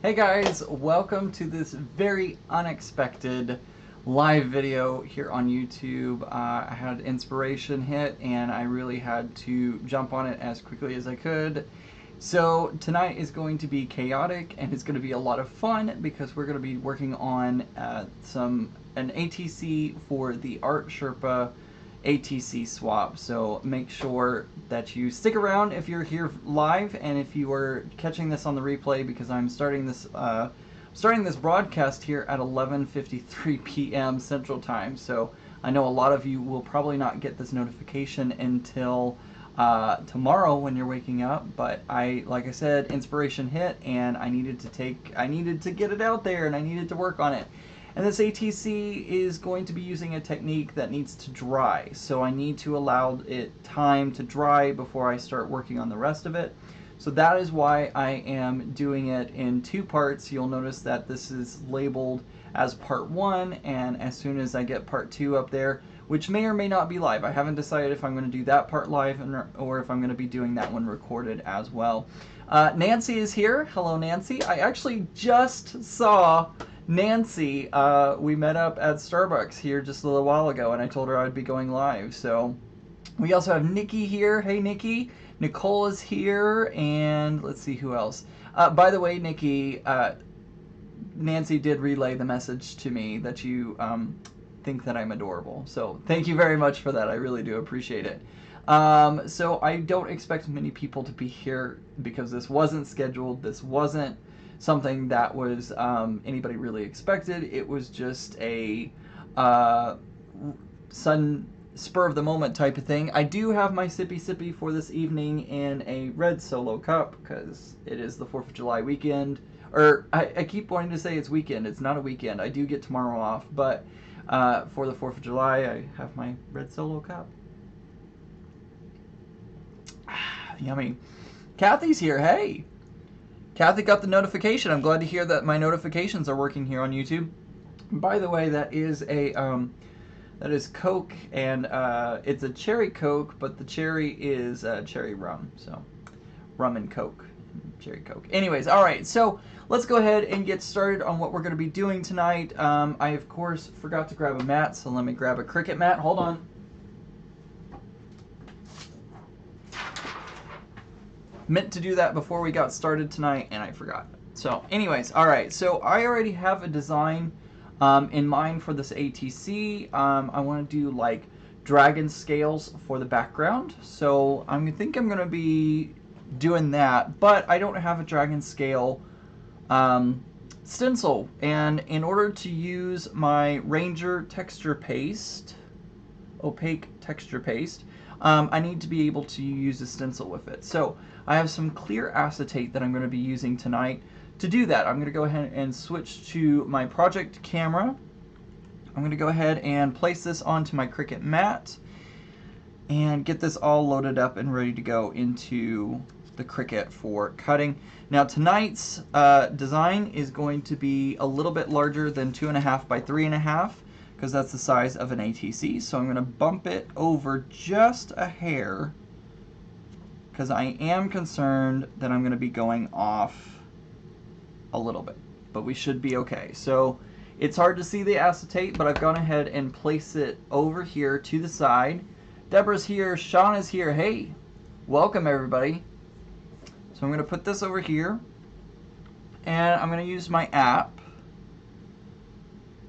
Hey guys, welcome to this very unexpected live video here on YouTube. I had inspiration hit and I really had to jump on it as quickly as I could. So tonight is going to be chaotic and it's going to be a lot of fun because we're going to be working on an ATC for the Art Sherpa ATC swap. So make sure that you stick around if you're here live and if you are catching this on the replay, because I'm starting this broadcast here at 11:53 p.m. Central Time. So I know a lot of you will probably not get this notification until tomorrow when you're waking up, but like I said, inspiration hit and I needed to get it out there and I needed to work on it. And this ATC is going to be using a technique that needs to dry, so I need to allow it time to dry before I start working on the rest of it. So that is why I am doing it in two parts. You'll notice that this is labeled as part 1, and as soon as I get part 2 up there, which may or may not be live, I haven't decided if I'm going to do that part live or if I'm going to be doing that one recorded as well. Nancy is here. Hello, Nancy. I actually just saw Nancy. We met up at Starbucks here just a little while ago, and I told her I would be going live. So we also have Nikki here. Hey, Nikki. Nicole is here, and let's see who else. By the way, Nikki, Nancy did relay the message to me that you think that I'm adorable. So thank you very much for that. I really do appreciate it. So I don't expect many people to be here because this wasn't scheduled. This wasn't something that was anybody really expected. It was just a sudden spur of the moment type of thing. I do have my sippy for this evening in a red solo cup because it is the 4th of July weekend. Or I keep wanting to say it's weekend. It's not a weekend. I do get tomorrow off, but for the 4th of July I have my red solo cup. Yummy. Kathy's here. Hey! Kathy got the notification. I'm glad to hear that my notifications are working here on YouTube. By the way, that is Coke, and it's a cherry Coke, but the cherry is cherry rum. So, rum and Coke, cherry Coke. Anyways, all right. So let's go ahead and get started on what we're going to be doing tonight. I of course forgot to grab a mat, so let me grab a Cricut mat. Hold on. Meant to do that before we got started tonight, and I forgot. So anyways, all right, so I already have a design in mind for this ATC. I want to do like dragon scales for the background, so I think I'm going to be doing that, but I don't have a dragon scale stencil, and in order to use my Ranger texture paste, opaque texture paste, I need to be able to use a stencil with it. So I have some clear acetate that I'm going to be using tonight. To do that, I'm going to go ahead and switch to my project camera. I'm going to go ahead and place this onto my Cricut mat and get this all loaded up and ready to go into the Cricut for cutting. Now tonight's design is going to be a little bit larger than 2.5 by 3.5 because that's the size of an ATC. So I'm going to bump it over just a hair because I am concerned that I'm going to be going off a little bit, but we should be okay. So it's hard to see the acetate, but I've gone ahead and placed it over here to the side. Deborah's here, Sean is here. Hey, welcome everybody. So I'm going to put this over here, and I'm going to use my app.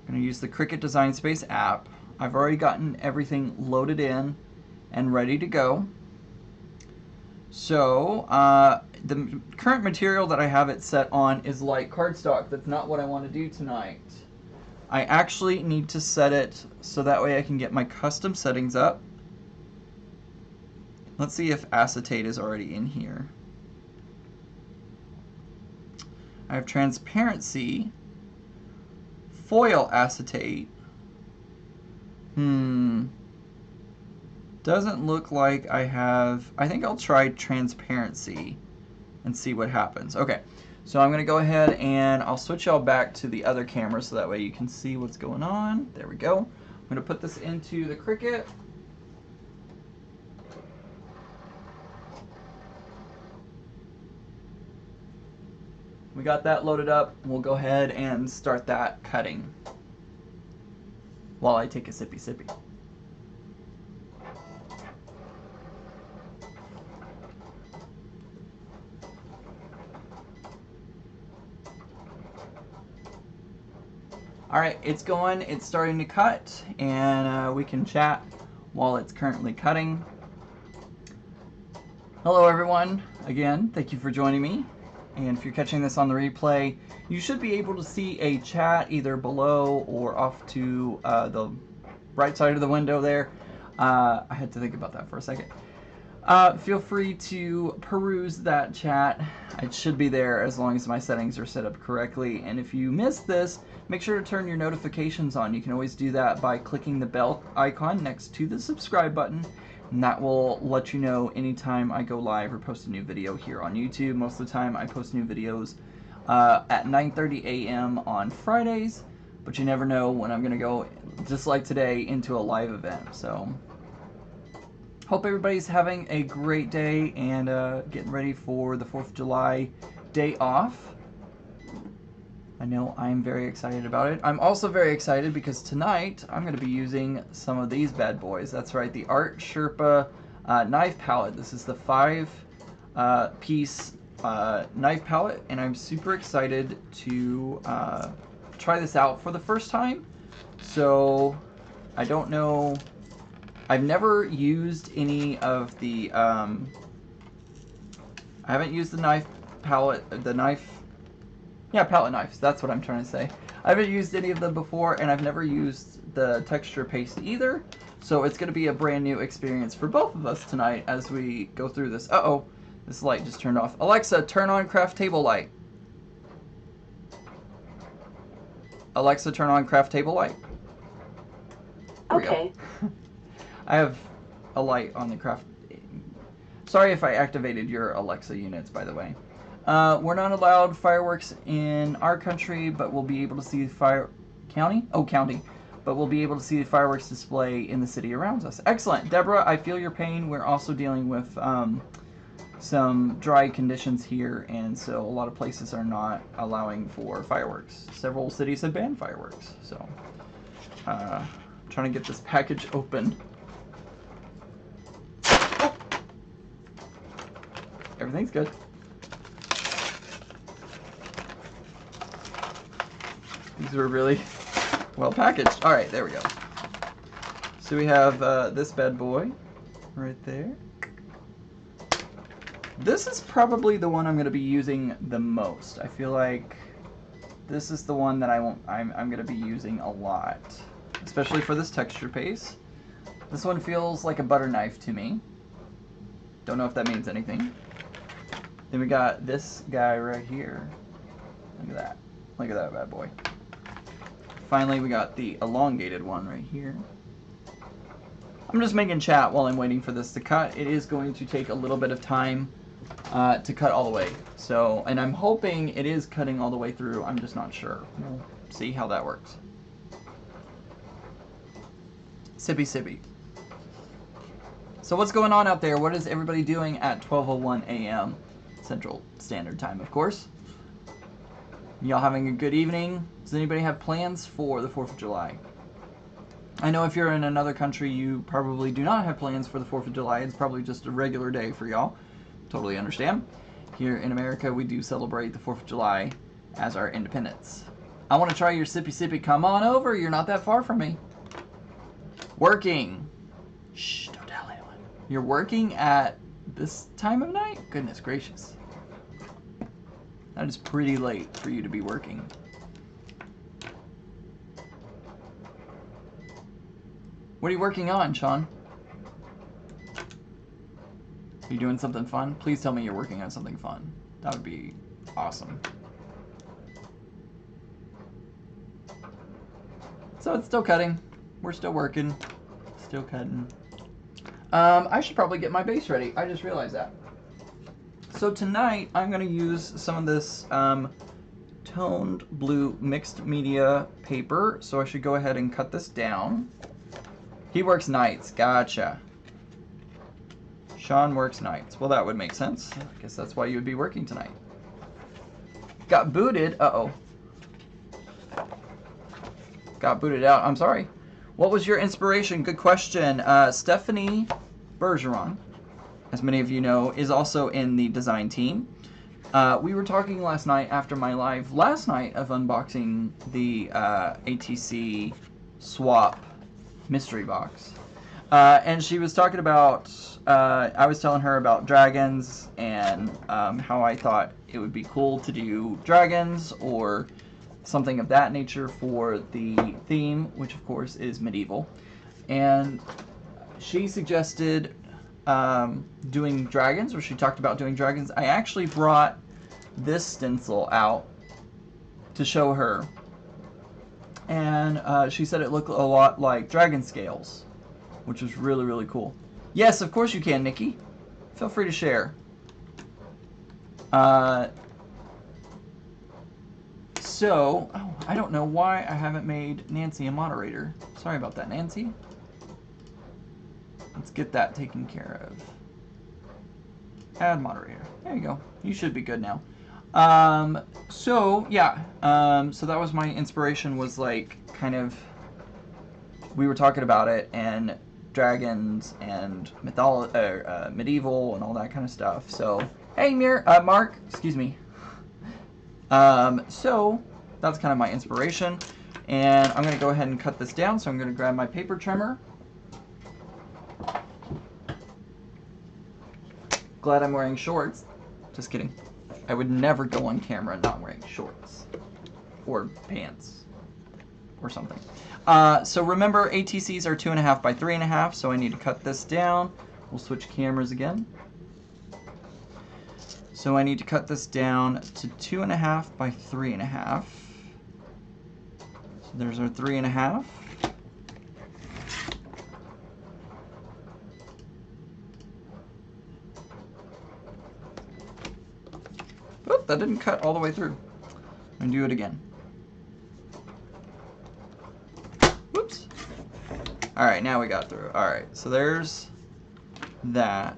I'm going to use the Cricut Design Space app. I've already gotten everything loaded in and ready to go. So the current material that I have it set on is light cardstock. That's not what I want to do tonight. I actually need to set it so that way I can get my custom settings up. Let's see if acetate is already in here. I have transparency, foil acetate. Doesn't look like I have. I think I'll try transparency and see what happens. Okay, so I'm going to go ahead and I'll switch y'all back to the other camera so that way you can see what's going on. There we go. I'm going to put this into the Cricut. we got that loaded up. We'll go ahead and start that cutting while I take a sippy. Alright, it's going, it's starting to cut, and we can chat while it's currently cutting. Hello everyone, again, thank you for joining me. And if you're catching this on the replay, you should be able to see a chat either below or off to the right side of the window there. I had to think about that for a second. Feel free to peruse that chat. It should be there as long as my settings are set up correctly. And if you missed this, make sure to turn your notifications on. You can always do that by clicking the bell icon next to the subscribe button, and that will let you know anytime I go live or post a new video here on YouTube. Most of the time I post new videos at 9:30 a.m. on Fridays, but you never know when I'm going to go, just like today, into a live event. So hope everybody's having a great day and getting ready for the 4th of July day off. I know I'm very excited about it. I'm also very excited because tonight I'm going to be using some of these bad boys. That's right, the Art Sherpa knife palette. This is the 5-piece knife palette, and I'm super excited to try this out for the first time. So I don't know. I've never used any of the, I haven't used the knife palette, palette knives, that's what I'm trying to say. I haven't used any of them before, and I've never used the texture paste either, so it's going to be a brand new experience for both of us tonight as we go through this. Uh-oh, this light just turned off. Alexa, turn on craft table light. Alexa, turn on craft table light. Okay. I have a light on the craft. Sorry if I activated your Alexa units, by the way. We're not allowed fireworks in our country, but we'll be able to see county, but we'll be able to see the fireworks display in the city around us. Excellent. Deborah, I feel your pain. We're also dealing with some dry conditions here, and so a lot of places are not allowing for fireworks. Several cities have banned fireworks, so trying to get this package open. Oh! Everything's good. These were really well packaged. All right, there we go. So we have this bad boy right there. This is probably the one I'm going to be using the most. I feel like this is the one that I'm going to be using a lot, especially for this texture paste. This one feels like a butter knife to me. Don't know if that means anything. Then we got this guy right here. Look at that. Look at that bad boy. Finally, we got the elongated one right here. I'm just making chat while I'm waiting for this to cut. It is going to take a little bit of time to cut all the way. So, and I'm hoping it is cutting all the way through. I'm just not sure. We'll see how that works. Sippy. So what's going on out there? What is everybody doing at 12:01 a.m. Central Standard Time, of course? Y'all having a good evening? Does anybody have plans for the 4th of July? I know if you're in another country, you probably do not have plans for the 4th of July. It's probably just a regular day for y'all. Totally understand. Here in America, we do celebrate the 4th of July as our independence. I want to try your sippy. Come on over. You're not that far from me. Working. Shh, don't tell anyone. You're working at this time of night? Goodness gracious. That is pretty late for you to be working. What are you working on, Sean? Are you doing something fun? Please tell me you're working on something fun. That would be awesome. So it's still cutting. We're still working. Still cutting. I should probably get my base ready. I just realized that. So tonight I'm going to use some of this toned blue mixed media paper. So I should go ahead and cut this down. He works nights. Gotcha. Sean works nights. Well, that would make sense. I guess that's why you would be working tonight. Got booted. Uh-oh. Got booted out. I'm sorry. What was your inspiration? Good question. Stephanie Bergeron, as many of you know, is also in the design team. We were talking last night after my live last night of unboxing the ATC swap mystery box. And she was talking about, I was telling her about dragons and how I thought it would be cool to do dragons or something of that nature for the theme, which of course is medieval. And she suggested doing dragons, or she talked about doing dragons. I actually brought this stencil out to show her, and she said it looked a lot like dragon scales, which was really, really cool. Yes, of course you can, Nikki. Feel free to share. So, oh, I don't know why I haven't made Nancy a moderator. Sorry about that, Nancy. Let's get that taken care of. Add moderator. There you go. You should be good now. So yeah. So that was my inspiration, was like kind of, we were talking about it, and dragons and medieval and all that kind of stuff. So hey, Mark, excuse me. So that's kind of my inspiration, and I'm going to go ahead and cut this down. So I'm going to grab my paper trimmer. Glad I'm wearing shorts. Just kidding. I would never go on camera not wearing shorts or pants or something. So remember, ATCs are 2.5 by 3.5, so I need to cut this down. We'll switch cameras again. So I need to cut this down to 2.5 by 3.5. So there's our 3.5. Oop, that didn't cut all the way through. I'm gonna do it again. Whoops. All right, now we got through. All right, so there's that.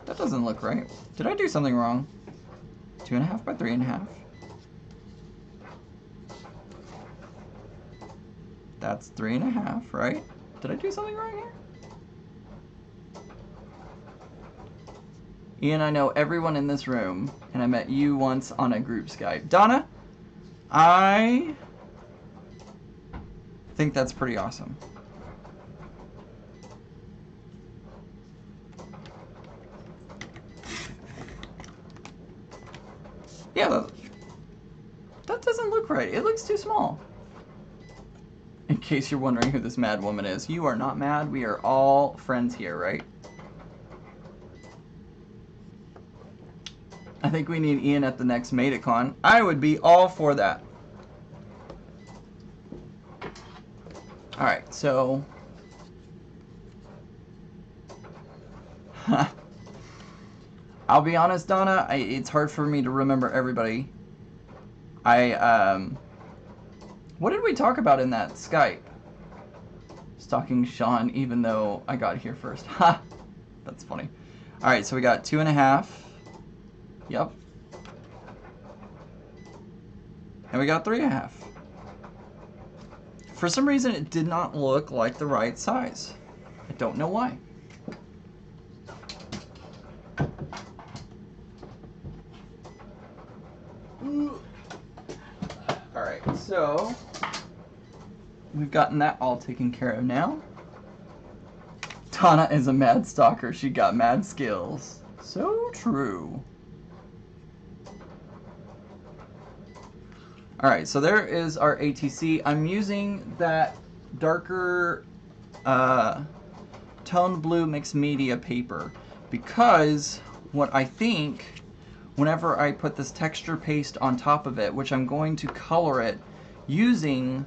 That doesn't look right. Did I do something wrong? 2.5 by 3.5. That's 3.5, right? Did I do something wrong here? Ian, I know everyone in this room, and I met you once on a group Skype. Donna, I think that's pretty awesome. Yeah, that doesn't look right. It looks too small. In case you're wondering who this mad woman is, you are not mad. We are all friends here, right? I think we need Ian at the next MateCon. I would be all for that. Alright, so... I'll be honest, Donna, it's hard for me to remember everybody. What did we talk about in that Skype? Stalking Sean, even though I got here first. Ha! That's funny. Alright, so we got 2.5. Yep. And we got 3.5. For some reason, it did not look like the right size. I don't know why. Alright, so we've gotten that all taken care of now. Donna is a mad stalker. She got mad skills. So true. Alright, so there is our ATC. I'm using that darker toned blue mixed media paper because what I think, whenever I put this texture paste on top of it, which I'm going to color it using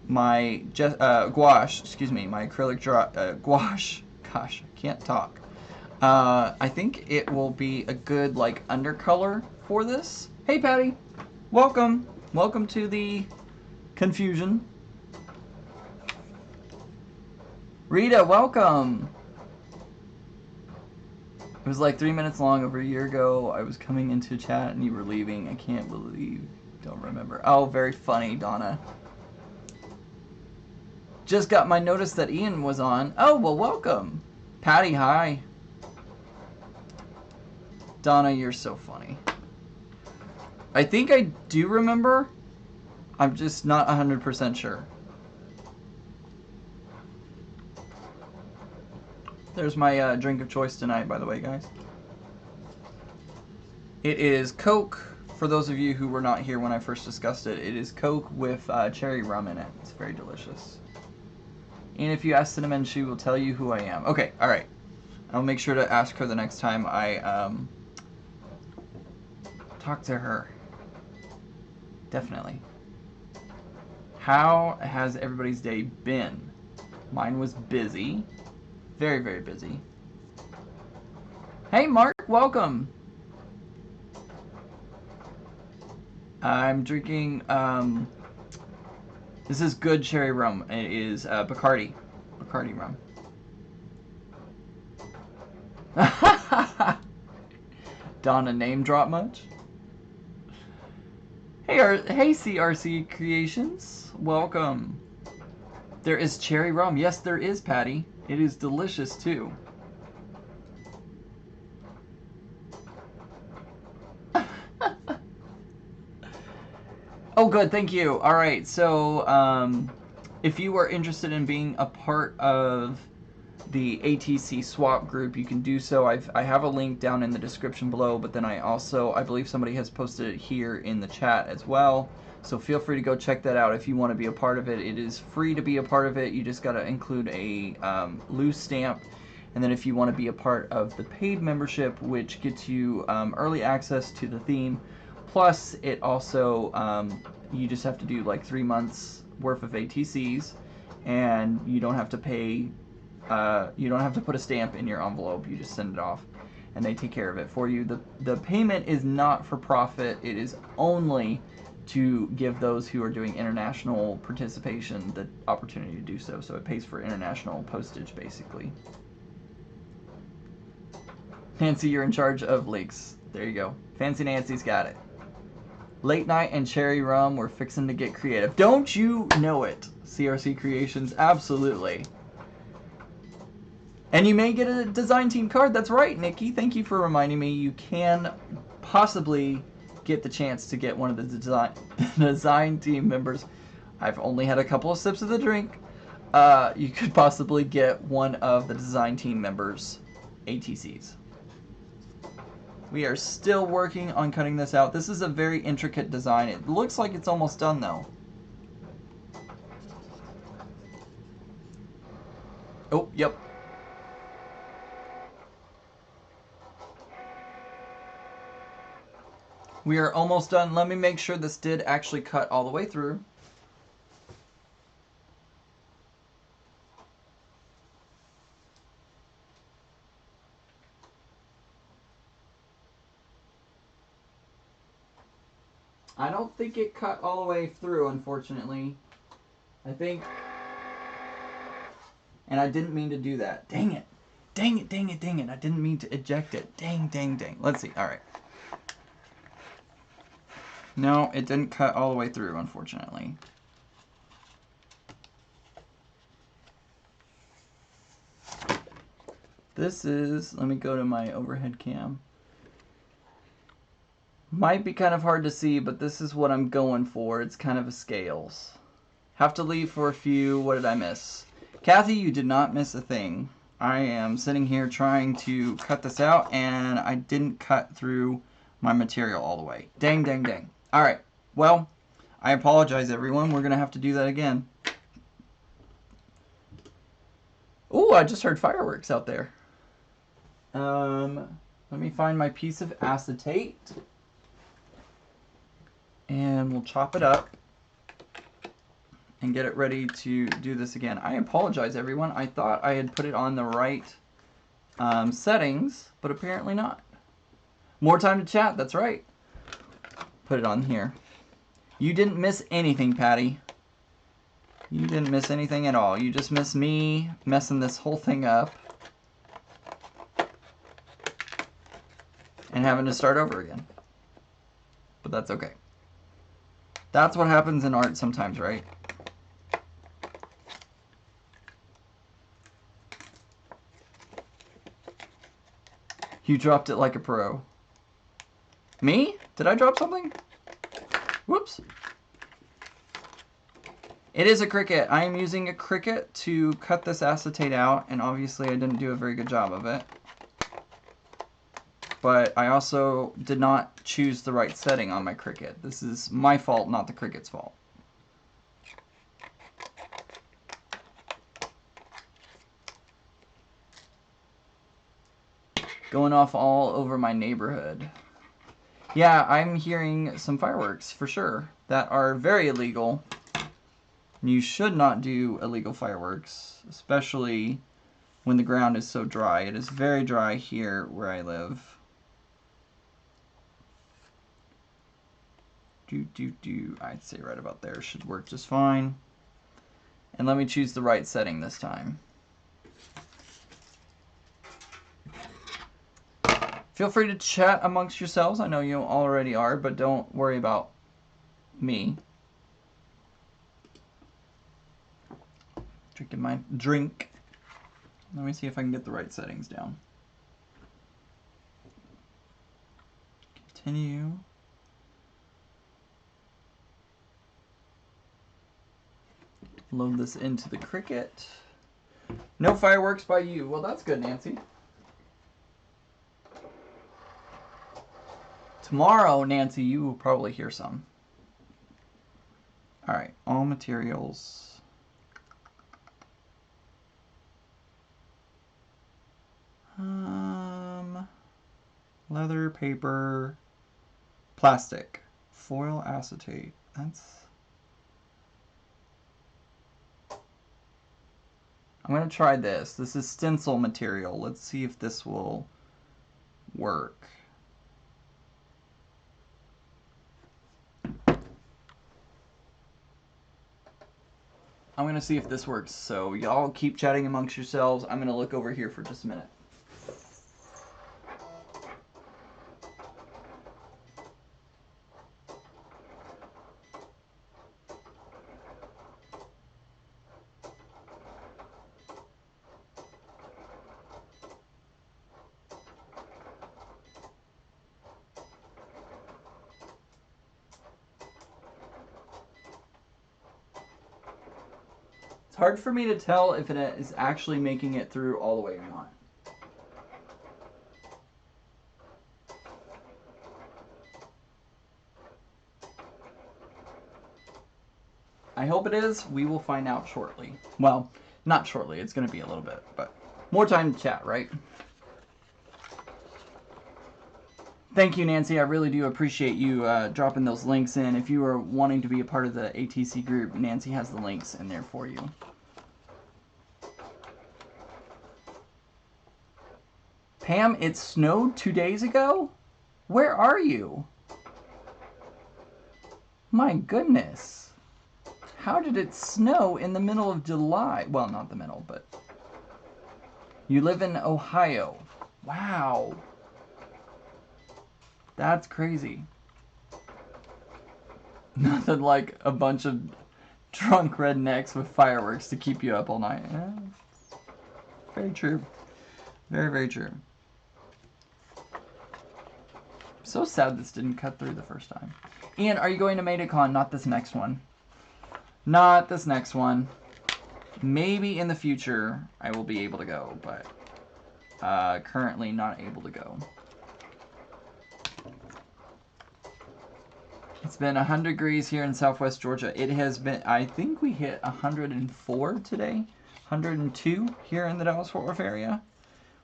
my gouache, excuse me, my acrylic gouache, gosh, I can't talk. I think it will be a good like undercolor for this. Hey Patty, welcome. Welcome to the confusion. Rita, welcome. It was like 3 minutes long over a year ago. I was coming into chat and you were leaving. I can't believe. Don't remember. Oh, very funny, Donna. Just got my notice that Ian was on. Oh, well, welcome. Patty, hi. Donna, you're so funny. I think I do remember. I'm just not 100% sure. There's my drink of choice tonight, by the way, guys. It is Coke. For those of you who were not here when I first discussed it, it is Coke with cherry rum in it. It's very delicious. And if you ask Cinnamon, she will tell you who I am. Okay, all right. I'll make sure to ask her the next time I talk to her. Definitely. How has everybody's day been? Mine was busy. Very, very busy. Hey, Mark, welcome. I'm drinking, this is good cherry rum. It is Bacardi rum. Donna, name drop much? Hey, hey CRC Creations, welcome. There is cherry rum. Yes, there is, Patty. It is delicious too. Oh, good, thank you. All right, so if you are interested in being a part of the ATC swap group, you can do so. I have a link down in the description below, but then I believe somebody has posted it here in the chat as well. So feel free to go check that out if you want to be a part of it. It is free to be a part of it. You just got to include a loose stamp. And then if you want to be a part of the paid membership, which gets you early access to the theme, plus it also, you just have to do like 3 months worth of ATCs, and you don't have to pay, you don't have to put a stamp in your envelope. You just send it off, and they take care of it for you. The payment is not for profit. It is only to give those who are doing international participation the opportunity to do so. So it pays for international postage, basically. Nancy, you're in charge of leaks. There you go. Fancy Nancy's got it. Late night and cherry rum, we're fixing to get creative. Don't you know it, CRC Creations? Absolutely. And you may get a design team card. That's right, Nikki. Thank you for reminding me. You can possibly get the chance to get one of the design team members. I've only had a couple of sips of the drink. You could possibly get one of the design team members' ATCs. We are still working on cutting this out. This is a very intricate design. It looks like it's almost done though. Oh, yep. We are almost done. Let me make sure this did actually cut all the way through. I don't think it cut all the way through, unfortunately. I think... And I didn't mean to do that. Dang it. Dang it, dang it, dang it. I didn't mean to eject it. Dang, dang, dang. Let's see. All right. No, it didn't cut all the way through, unfortunately. This is... Let me go to my overhead cam. Might be kind of hard to see, but this is what I'm going for. It's kind of a scales. Have to leave for a few. What did I miss? Kathy, you did not miss a thing. I am sitting here trying to cut this out, and I didn't cut through my material all the way. Dang, dang, dang. All right. Well, I apologize, everyone. We're going to have to do that again. Oh, I just heard fireworks out there. Let me find my piece of acetate. And we'll chop it up and get it ready to do this again. I apologize, everyone. I thought I had put it on the right settings, but apparently not. More time to chat, that's right. Put it on here. You didn't miss anything, Patty. You didn't miss anything at all. You just missed me messing this whole thing up. and having to start over again. But that's okay. That's what happens in art sometimes, right? You dropped it like a pro. Me? Did I drop something? Whoops. It is a Cricut. I am using a Cricut to cut this acetate out, and obviously I didn't do a very good job of it. But I also did not choose the right setting on my Cricut. This is my fault, not the Cricut's fault. Going off all over my neighborhood. Yeah, I'm hearing some fireworks for sure that are very illegal. You should not do illegal fireworks, especially when the ground is so dry. It is very dry here where I live. I'd say right about there should work just fine. And let me choose the right setting this time. Feel free to chat amongst yourselves. I know you already are, but don't worry about me. Drinking my drink. Let me see if I can get the right settings down. Continue. Load this into the Cricut. No fireworks by you. Well, that's good, Nancy. Tomorrow, Nancy, you will probably hear some. All right, all materials. Leather, paper, plastic, foil acetate. I'm going to try this. This is stencil material. Let's see if this will work. I'm going to see if this works. So y'all keep chatting amongst yourselves. I'm going to look over here for just a minute. It's hard for me to tell if it is actually making it through all the way or not. I hope it is. We will find out shortly. Well, not shortly. It's going to be a little bit, but more time to chat, right? Thank you, Nancy. I really do appreciate you dropping those links in. If you are wanting to be a part of the ATC group, Nancy has the links in there for you. Pam, it snowed 2 days ago? Where are you? My goodness. How did it snow in the middle of July? Well, not the middle, but... You live in Ohio. Wow. That's crazy. Nothing like a bunch of drunk rednecks with fireworks to keep you up all night. Yeah, very true. Very, very true. So sad this didn't cut through the first time. Ian, are you going to MediaCon? Not this next one. Not this next one. Maybe in the future I will be able to go, but currently not able to go. It's been 100 degrees here in Southwest Georgia. It has been, I think we hit 104 today. 102 here in the Dallas-Fort Worth area.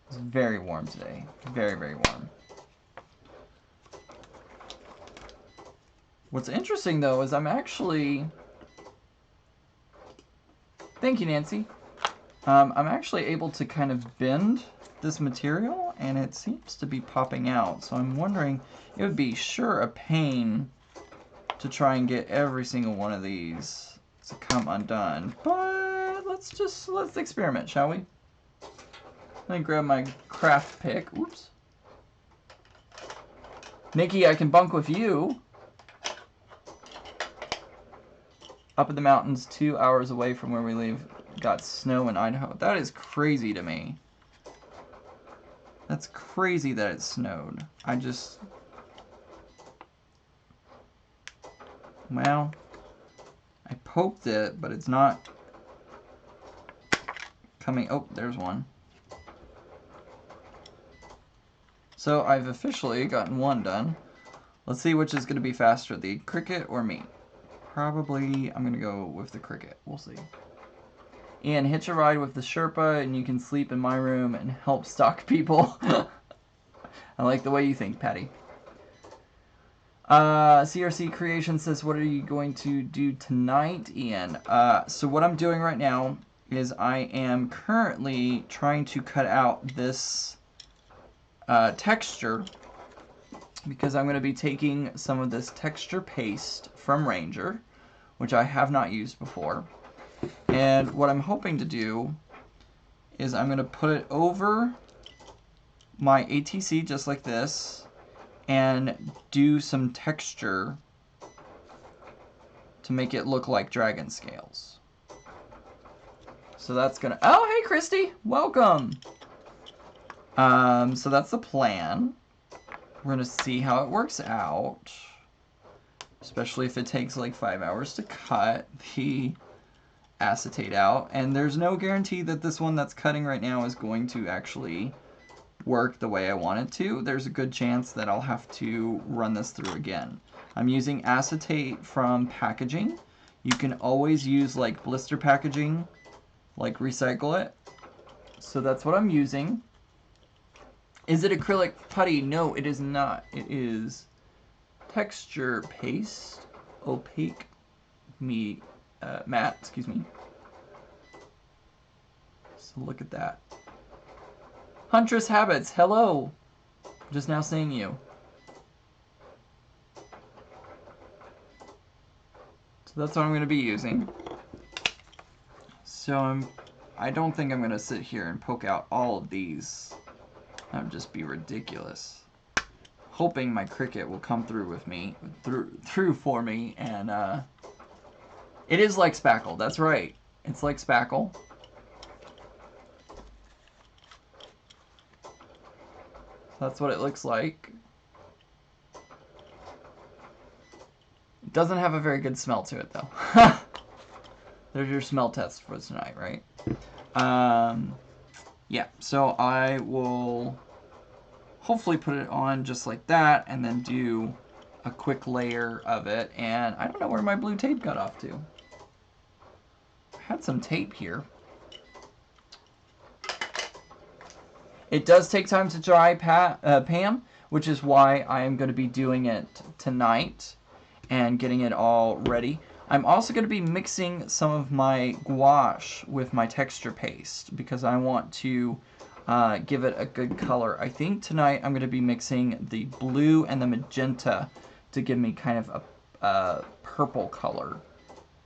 It was very warm today. Very, very warm. What's interesting, though, is I'm actually... Thank you, Nancy. I'm actually able to kind of bend this material, and it seems to be popping out. So I'm wondering, it would be sure a pain to try and get every single one of these to come undone. But let's experiment, shall we? Let me grab my craft pick. Oops. Nikki, I can bunk with you. Up in the mountains, 2 hours away from where we live, got snow in Idaho. That is crazy to me. That's crazy that it snowed. Well, I poked it, but it's not coming. Oh, there's one. So I've officially gotten one done. Let's see which is going to be faster, the cricket or me. Probably I'm going to go with the cricket. We'll see. And hitch a ride with the Sherpa, and you can sleep in my room and help stock people. I like the way you think, Patty. CRC Creation says, what are you going to do tonight, Ian? So what I'm doing right now is I am currently trying to cut out this texture, because I'm going to be taking some of this texture paste from Ranger, which I have not used before. And what I'm hoping to do is I'm going to put it over my ATC just like this and do some texture to make it look like dragon scales. So that's going to... Oh, hey, Christy! Welcome! So that's the plan. We're going to see how it works out, especially if it takes like 5 hours to cut the acetate out. And there's no guarantee that this one that's cutting right now is going to actually work the way I want it to. There's a good chance that I'll have to run this through again. I'm using acetate from packaging. You can always use like blister packaging, like recycle it. So that's what I'm using. Is it acrylic putty? No, it is not. It is texture paste, opaque matte, excuse me. So look at that. Huntress Habits, hello. Just now seeing you. So that's what I'm going to be using. So I don't think I'm going to sit here and poke out all of these. That would just be ridiculous. Hoping my cricket will come through with me, through for me, and it is like spackle. That's right. It's like spackle. That's what it looks like. It doesn't have a very good smell to it, though. There's your smell test for tonight, right? Yeah, so I will hopefully put it on just like that and then do a quick layer of it. And I don't know where my blue tape got off to. I had some tape here. It does take time to dry, Pam, which is why I am going to be doing it tonight and getting it all ready. I'm also going to be mixing some of my gouache with my texture paste because I want to give it a good color. I think tonight I'm going to be mixing the blue and the magenta to give me kind of a purple color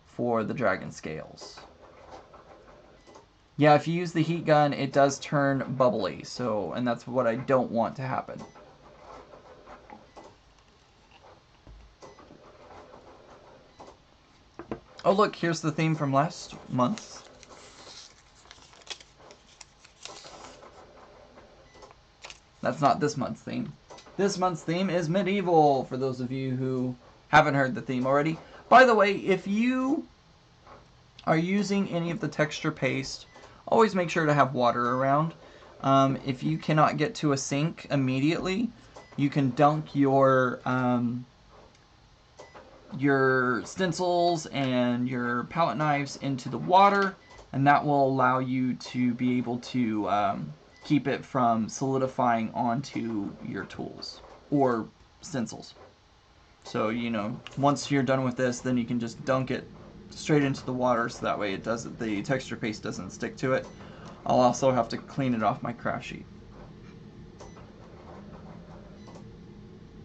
for the dragon scales. Yeah, if you use the heat gun, it does turn bubbly, so, and that's what I don't want to happen. Oh look, here's the theme from last month. That's not this month's theme. This month's theme is medieval, for those of you who haven't heard the theme already. By the way, if you are using any of the texture paste, always make sure to have water around. If you cannot get to a sink immediately, you can dunk your stencils and your palette knives into the water, and that will allow you to be able to keep it from solidifying onto your tools or stencils. So, you know, once you're done with this, then you can just dunk it straight into the water, so that way the texture paste doesn't stick to it. I'll also have to clean it off my craft sheet.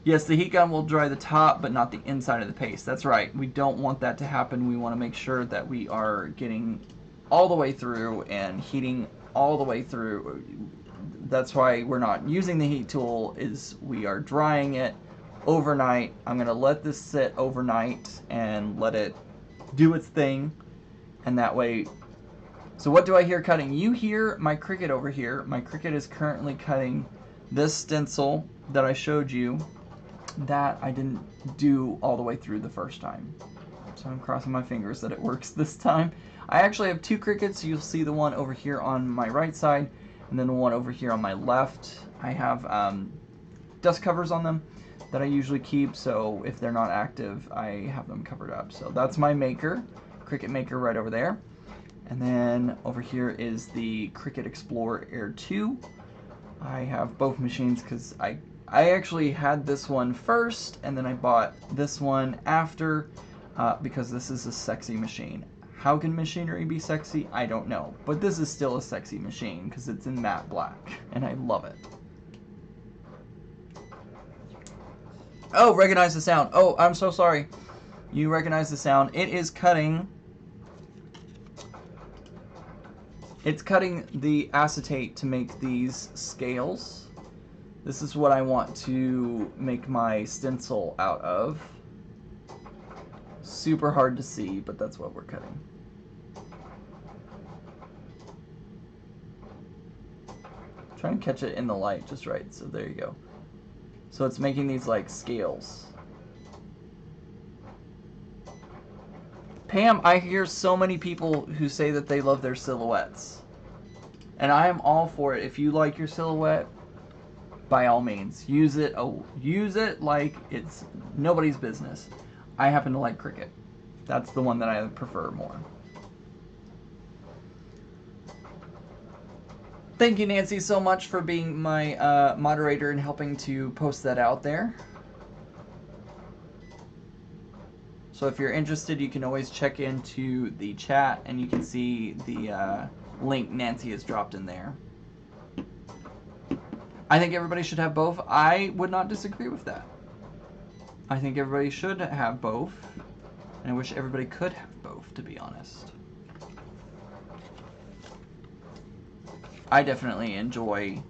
Yes, the heat gun will dry the top, but not the inside of the paste. That's right. We don't want that to happen. We want to make sure that we are getting all the way through and heating all the way through. That's why we're not using the heat tool, is we are drying it overnight. I'm going to let this sit overnight and let it do its thing. And that way... So what do I hear cutting? You hear my Cricut over here. My Cricut is currently cutting this stencil that I showed you that I didn't do all the way through the first time. So I'm crossing my fingers that it works this time. I actually have two Cricuts. You'll see the one over here on my right side and then the one over here on my left. I have dust covers on them that I usually keep, so if they're not active, I have them covered up. So that's my maker, Cricut Maker right over there. And then over here is the Cricut Explorer Air 2. I have both machines because I actually had this one first, and then I bought this one after because this is a sexy machine. How can machinery be sexy? I don't know. But this is still a sexy machine because it's in matte black, and I love it. Oh, recognize the sound. Oh, I'm so sorry. You recognize the sound. It is cutting... It's cutting the acetate to make these scales. This is what I want to make my stencil out of. Super hard to see, but that's what we're cutting. Try and catch it in the light just right, so there you go. So it's making these like scales. Pam, I hear so many people who say that they love their silhouettes. And I am all for it. If you like your silhouette, by all means, use it. Oh, use it like it's nobody's business. I happen to like Cricut. That's the one that I prefer more. Thank you, Nancy, so much for being my moderator and helping to post that out there. So if you're interested, you can always check into the chat and you can see the link Nancy has dropped in there. I think everybody should have both. I would not disagree with that. I think everybody should have both. And I wish everybody could have both, to be honest. I definitely enjoy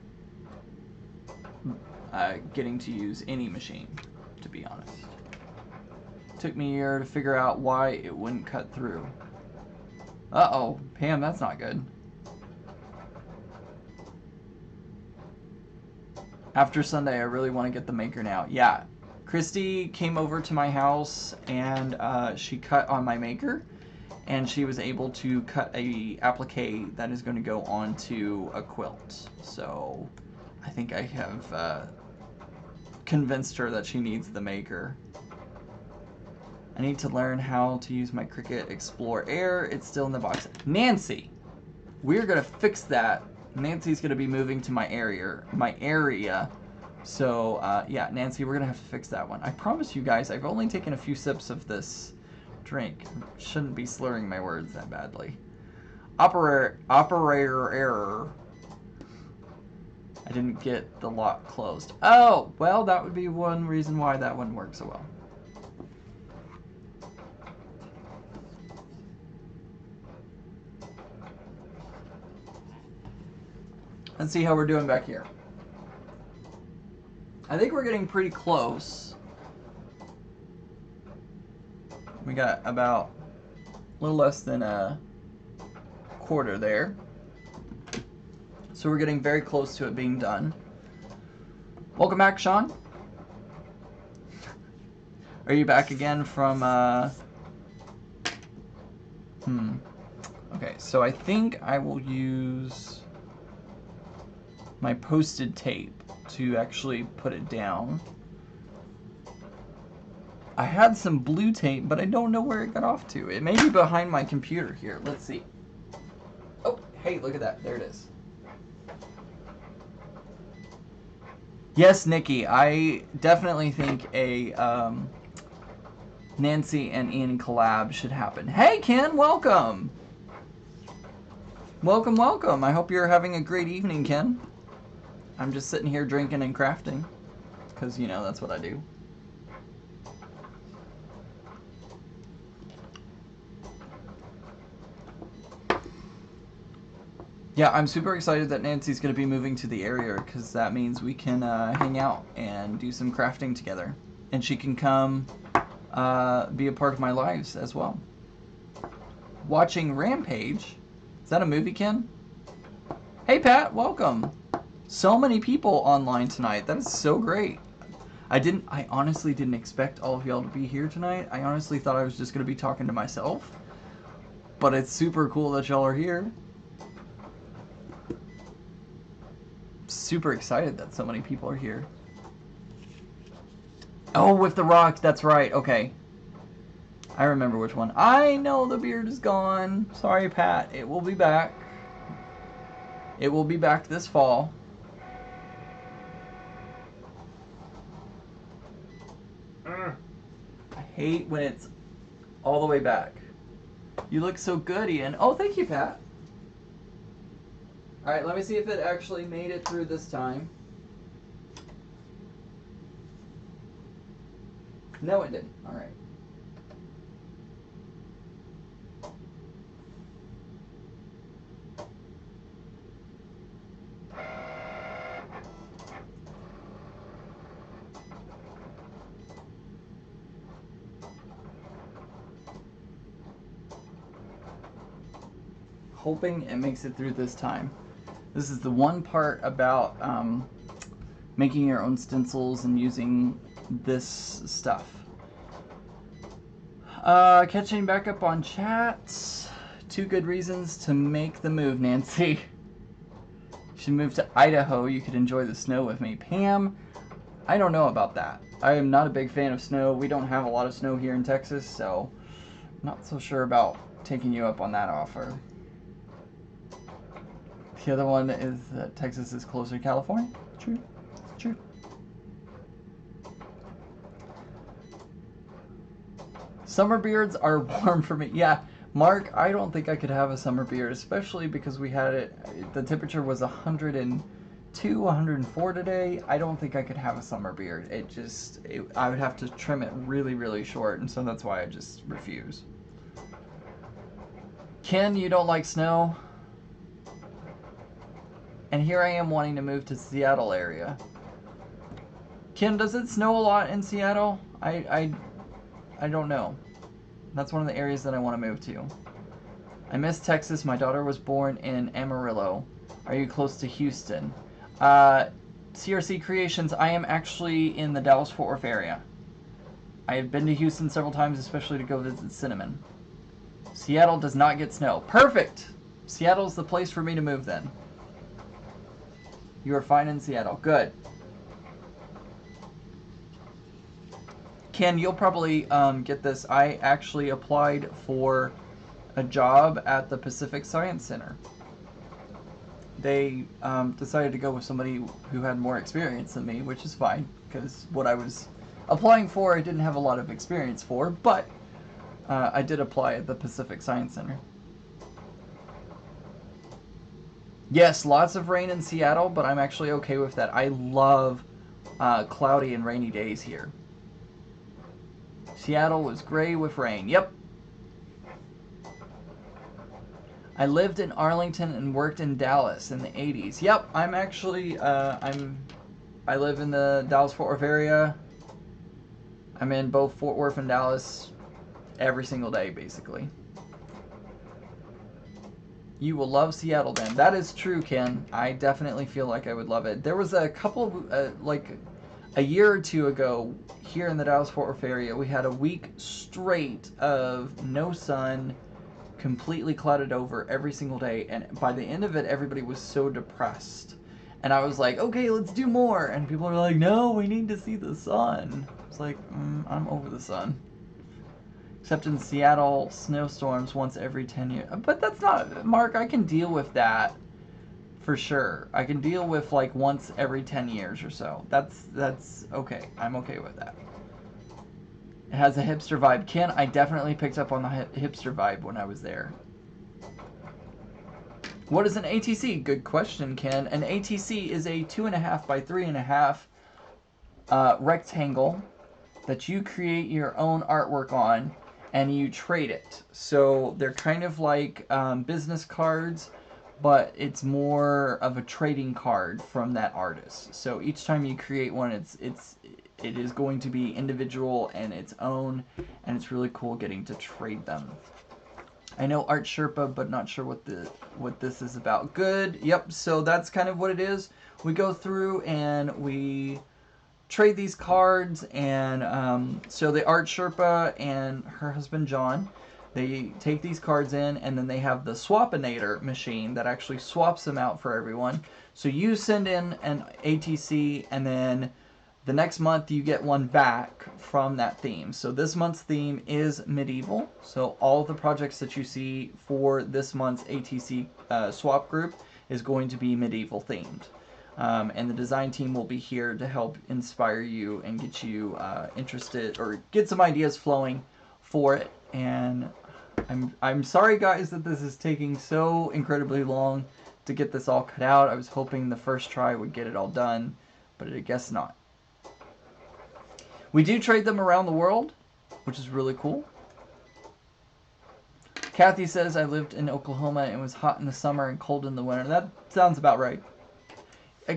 getting to use any machine, to be honest. Took me a year to figure out why it wouldn't cut through. Uh-oh, Pam, that's not good. After Sunday, I really want to get the maker now. Yeah, Christy came over to my house and she cut on my maker, and she was able to cut a applique that is going to go onto a quilt. So I think I have convinced her that she needs the maker. I need to learn how to use my Cricut Explorer Air. It's still in the box. Nancy, we're gonna fix that. Nancy's gonna be moving to my area. So yeah, Nancy, we're gonna have to fix that one. I promise you guys, I've only taken a few sips of this drink. Shouldn't be slurring my words that badly. Operator error. I didn't get the lock closed. Oh, well, that would be one reason why that wouldn't work so well. Let's see how we're doing back here. I think we're getting pretty close. We got about a little less than a quarter there. So we're getting very close to it being done. Welcome back, Sean. Are you back again from, Okay, so I think I will use my posted tape to actually put it down. I had some blue tape, but I don't know where it got off to. It may be behind my computer here. Let's see. Oh, hey, look at that. There it is. Yes, Nikki, I definitely think a Nancy and Ian collab should happen. Hey, Ken, welcome. Welcome, welcome. I hope you're having a great evening, Ken. I'm just sitting here drinking and crafting, because, you know, that's what I do. Yeah, I'm super excited that Nancy's going to be moving to the area, because that means we can hang out and do some crafting together. and she can come be a part of my lives as well. Watching Rampage. Is that a movie, Ken? Hey, Pat, welcome. So many people online tonight. That is so great. I honestly didn't expect all of y'all to be here tonight. I honestly thought I was just going to be talking to myself. But it's super cool that y'all are here. Super excited that so many people are here. Oh, with the rock, that's right. Okay. I remember which one. I know the beard is gone. Sorry, Pat. It will be back. It will be back this fall. I hate when it's all the way back. You look so good, Ian. Oh, thank you, Pat. All right, let me see if it actually made it through this time. No, it didn't. All right. Hoping it makes it through this time. This is the one part about making your own stencils and using this stuff. Catching back up on chats. 2 good reasons to make the move, Nancy. You should move to Idaho. You could enjoy the snow with me. Pam, I don't know about that. I am not a big fan of snow. We don't have a lot of snow here in Texas, so I'm not so sure about taking you up on that offer. The other one is that Texas is closer to California. True. True. Summer beards are warm for me. Yeah, Mark, I don't think I could have a summer beard, especially because we had it, the temperature was 102, 104 today. I don't think I could have a summer beard. I would have to trim it really, really short, and so that's why I just refuse. Ken, you don't like snow? And here I am wanting to move to Seattle area. Ken, does it snow a lot in Seattle? I don't know. That's one of the areas that I want to move to. I miss Texas. My daughter was born in Amarillo. Are you close to Houston? CRC Creations, I am actually in the Dallas-Fort Worth area. I have been to Houston several times, especially to go visit Cinnamon. Seattle does not get snow. Perfect! Seattle's the place for me to move then. You are fine in Seattle. Good. Ken, you'll probably get this. I actually applied for a job at the Pacific Science Center. They decided to go with somebody who had more experience than me, which is fine, because what I was applying for I didn't have a lot of experience for, but I did apply at the Pacific Science Center. Yes, lots of rain in Seattle, but I'm actually okay with that. I love cloudy and rainy days here. Seattle was gray with rain. Yep. I lived in Arlington and worked in Dallas in the 80s. Yep, I'm actually, I live in the Dallas-Fort Worth area. I'm in both Fort Worth and Dallas every single day, basically. You will love Seattle then. That is true, Ken. I definitely feel like I would love it. There was a couple of, like a year or two ago, here in the Dallas-Fort Worth area, we had a week straight of no sun, completely clouded over every single day, and by the end of it, everybody was so depressed. And I was like, okay, let's do more. And people are like, no, we need to see the sun. It's like, I'm over the sun. Except in Seattle, snowstorms once every 10 years. But that's not, Mark, I can deal with that for sure. I can deal with like once every 10 years or so. That's okay. I'm okay with that. It has a hipster vibe. Ken, I definitely picked up on the hipster vibe when I was there. What is an ATC? Good question, Ken. An ATC is a 2.5 by 3.5 rectangle that you create your own artwork on, and you trade it. So they're kind of like business cards, but it's more of a trading card from that artist. So each time you create one, it is going to be individual and its own, and it's really cool getting to trade them. I know Art Sherpa, but not sure what this is about. Good. Yep. So that's kind of what it is. We go through and we trade these cards, and so the Art Sherpa and her husband John, they take these cards in, and then they have the Swapinator machine that actually swaps them out for everyone. So you send in an ATC, and then the next month you get one back from that theme. So this month's theme is medieval. So all of the projects that you see for this month's ATC swap group is going to be medieval themed. And the design team will be here to help inspire you and get you interested, or get some ideas flowing for it. And I'm sorry guys that this is taking so incredibly long to get this all cut out. I was hoping the first try would get it all done, but I guess not. We do trade them around the world, which is really cool. Kathy says, I lived in Oklahoma and it was hot in the summer and cold in the winter. That sounds about right.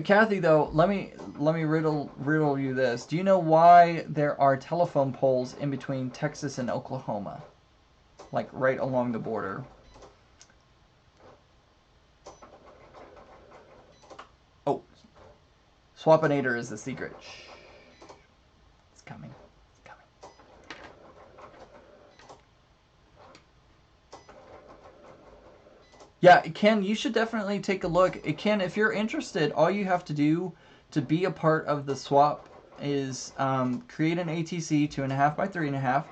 Kathy, though, let me riddle you this. Do you know why there are telephone poles in between Texas and Oklahoma? Like right along the border. Oh. Swapinator is the secret. Shh. It's coming. It's coming. Yeah, Ken, you should definitely take a look. Ken, if you're interested, all you have to do to be a part of the swap is create an ATC 2.5 by 3.5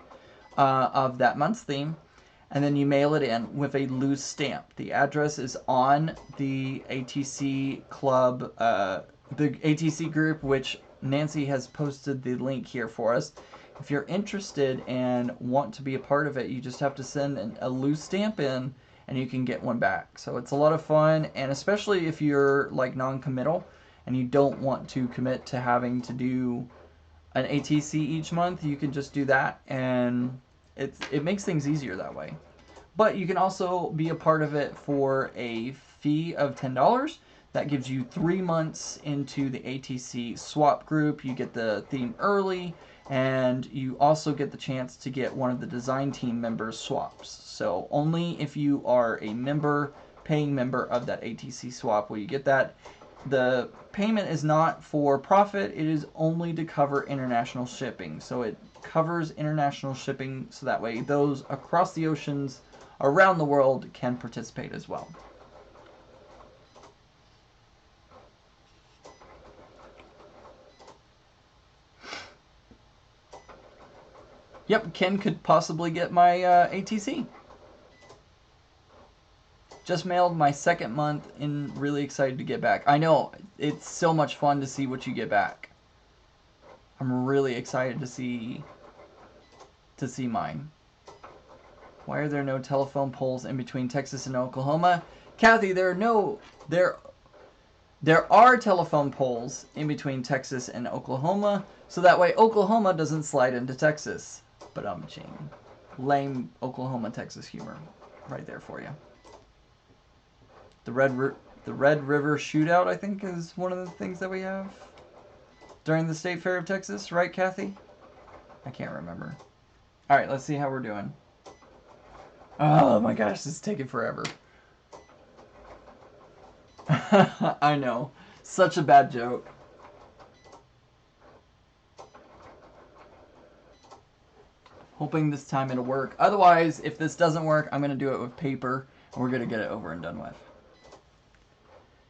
of that month's theme, and then you mail it in with a loose stamp. The address is on the ATC club, the ATC group, which Nancy has posted the link here for us. If you're interested and want to be a part of it, you just have to send a loose stamp in, and you can get one back. So it's a lot of fun, and especially if you're like non-committal and you don't want to commit to having to do an ATC each month, you can just do that, and it makes things easier that way. But you can also be a part of it for a fee of $10. That gives you 3 months into the ATC swap group. You get the theme early, and you also get the chance to get one of the design team members' swaps. So only if you are a member, paying member of that ATC swap will you get that. The payment is not for profit. It is only to cover international shipping. So it covers international shipping, so that way those across the oceans around the world can participate as well. Yep, Ken could possibly get my ATC. Just mailed my second month and really excited to get back. I know, it's so much fun to see what you get back. I'm really excited to see mine. Why are there no telephone poles in between Texas and Oklahoma? Kathy, there are telephone poles in between Texas and Oklahoma, so that way Oklahoma doesn't slide into Texas. But lame Oklahoma, Texas humor right there for you. The Red River Shootout, I think, is one of the things that we have during the State Fair of Texas, right, Kathy? I can't remember. All right, let's see how we're doing. Oh my gosh, this is taking forever. I know. Such a bad joke. Hoping this time it'll work. Otherwise, if this doesn't work, I'm going to do it with paper, and we're going to get it over and done with.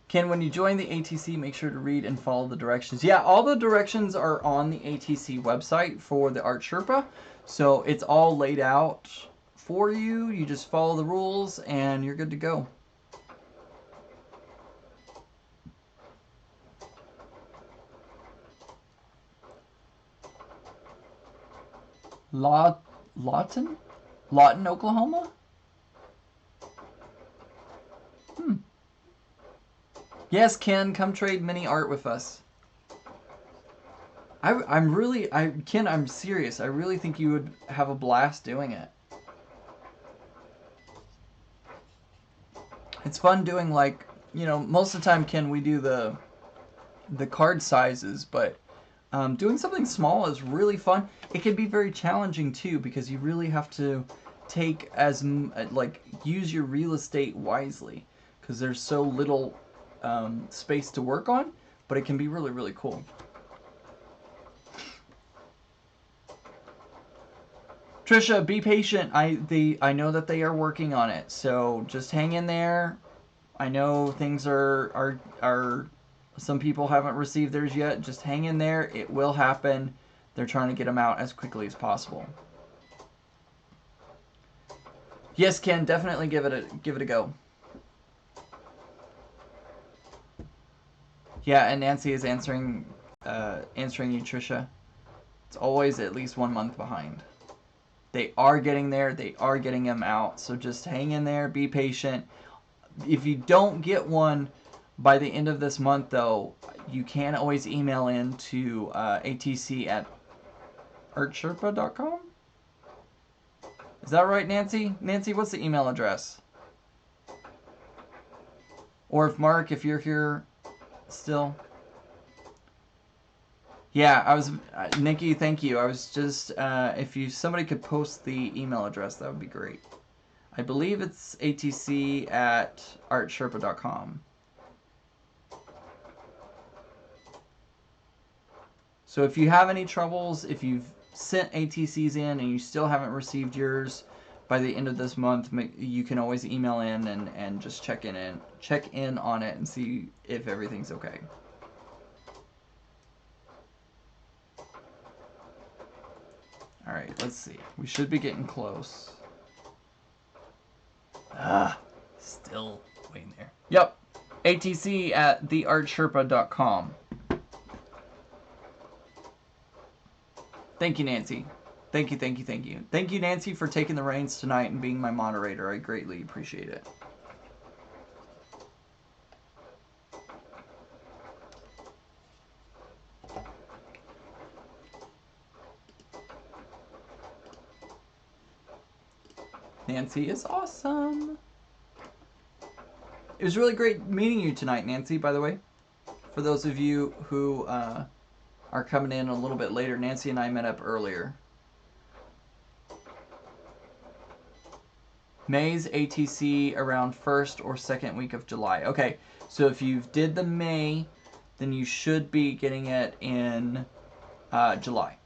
Ken, when you join the ATC, make sure to read and follow the directions. Yeah, all the directions are on the ATC website for the Art Sherpa. So it's all laid out for you. You just follow the rules, and you're good to go. Lawton, Oklahoma? Yes, Ken, come trade mini art with us. Ken, I'm serious. I really think you would have a blast doing it. It's fun doing, like, you know, most of the time, Ken, we do the card sizes, but Doing something small is really fun. It can be very challenging too because you really have to take use your real estate wisely because there's so little space to work on, but it can be really, really cool. Trisha, be patient. I know that they are working on it, so just hang in there. I know things are some people haven't received theirs yet. Just hang in there. It will happen. They're trying to get them out as quickly as possible. Yes, Ken, definitely give it a go. Yeah, and Nancy is answering you, Trisha. It's always at least 1 month behind. They are getting there. They are getting them out. So just hang in there. Be patient. If you don't get one by the end of this month, though, you can always email in to ATC at artsherpa.com. Is that right, Nancy? Nancy, what's the email address? Or if Mark, if you're here still. Yeah, I was Nikki. Thank you. I was just if somebody could post the email address, that would be great. I believe it's ATC at artsherpa.com. So if you have any troubles, if you've sent ATCs in and you still haven't received yours by the end of this month, you can always email in and just check in on it and see if everything's okay. All right, let's see. We should be getting close. Still waiting there. Yep, ATC at theartsherpa.com. Thank you, Nancy. Thank you, thank you, thank you. Thank you, Nancy, for taking the reins tonight and being my moderator. I greatly appreciate it. Nancy is awesome. It was really great meeting you tonight, Nancy, by the way. For those of you who are coming in a little bit later, Nancy and I met up earlier. May's ATC around 1st or 2nd week of July. Okay, so if you did the May, then you should be getting it in July.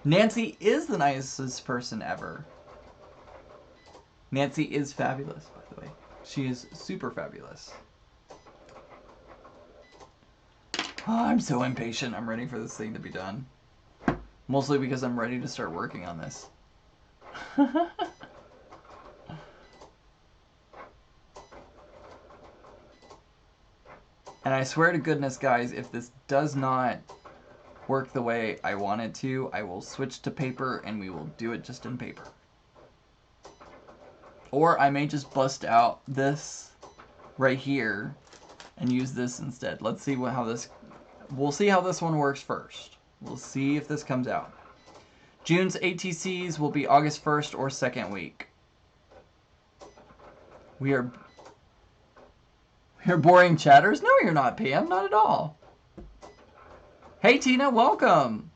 Nancy is the nicest person ever. Nancy is fabulous, by the way. She is super fabulous. Oh, I'm so impatient. I'm ready for this thing to be done. Mostly because I'm ready to start working on this. And I swear to goodness, guys, if this does not work the way I want it to, I will switch to paper and we will do it just in paper. Or I may just bust out this right here and use this instead. Let's see we'll see how this one works first. We'll see if this comes out. June's ATCs will be August 1st or 2nd week. We're boring chatters? No, you're not, Pam. Not at all. Hey, Tina. Welcome.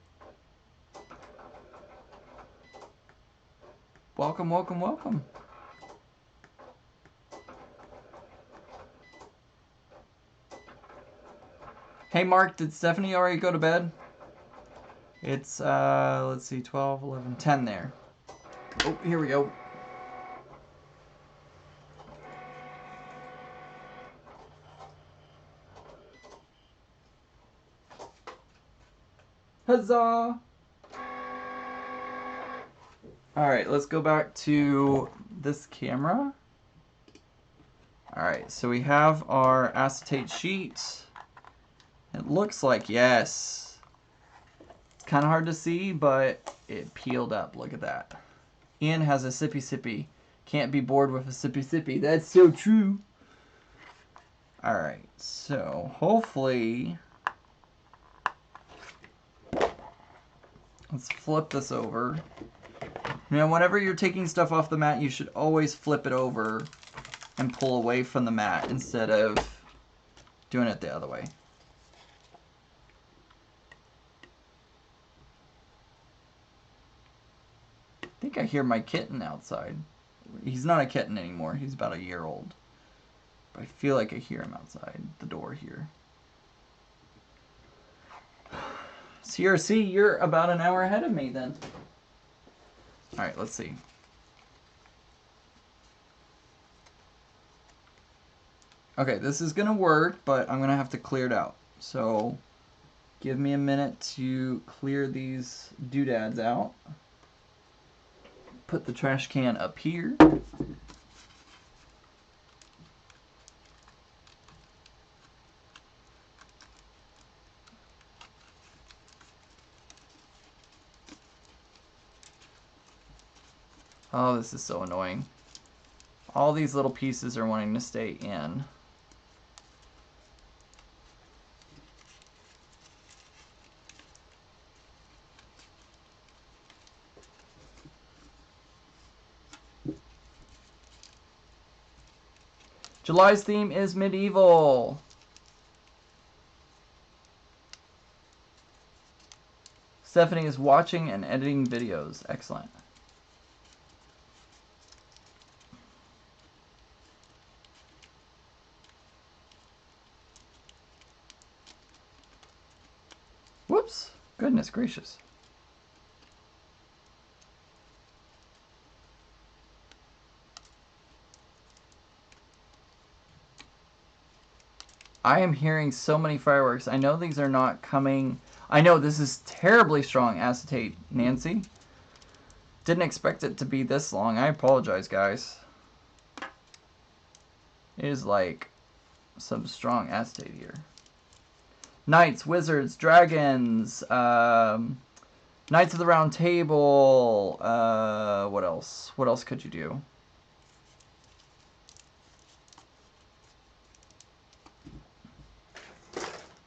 Welcome, welcome, welcome. Hey, Mark. Did Stephanie already go to bed? It's, let's see, 12, 11, 10 there. Oh, here we go. Huzzah! Alright, let's go back to this camera. Alright, so we have our acetate sheet. It looks like, yes. It's kind of hard to see, but it peeled up. Look at that. Ian has a sippy sippy. Can't be bored with a sippy sippy. That's so true. Alright, so hopefully... Let's flip this over. Now, whenever you're taking stuff off the mat, you should always flip it over and pull away from the mat instead of doing it the other way. think I hear my kitten outside. He's not a kitten anymore. He's about a year old. But I feel like I hear him outside the door here. CRC, you're about an hour ahead of me then. Alright, let's see. Okay, this is going to work, but I'm going to have to clear it out. So, give me a minute to clear these doodads out. Put the trash can up here. Oh, this is so annoying. All these little pieces are wanting to stay in. July's theme is medieval. Stephanie is watching and editing videos. Excellent. Whoops. Goodness gracious. I am hearing so many fireworks. I know these are not coming. I know this is terribly strong acetate, Nancy. Didn't expect it to be this long. I apologize, guys. It is like some strong acetate here. Knights, wizards, dragons, Knights of the Round Table. What else? What else could you do?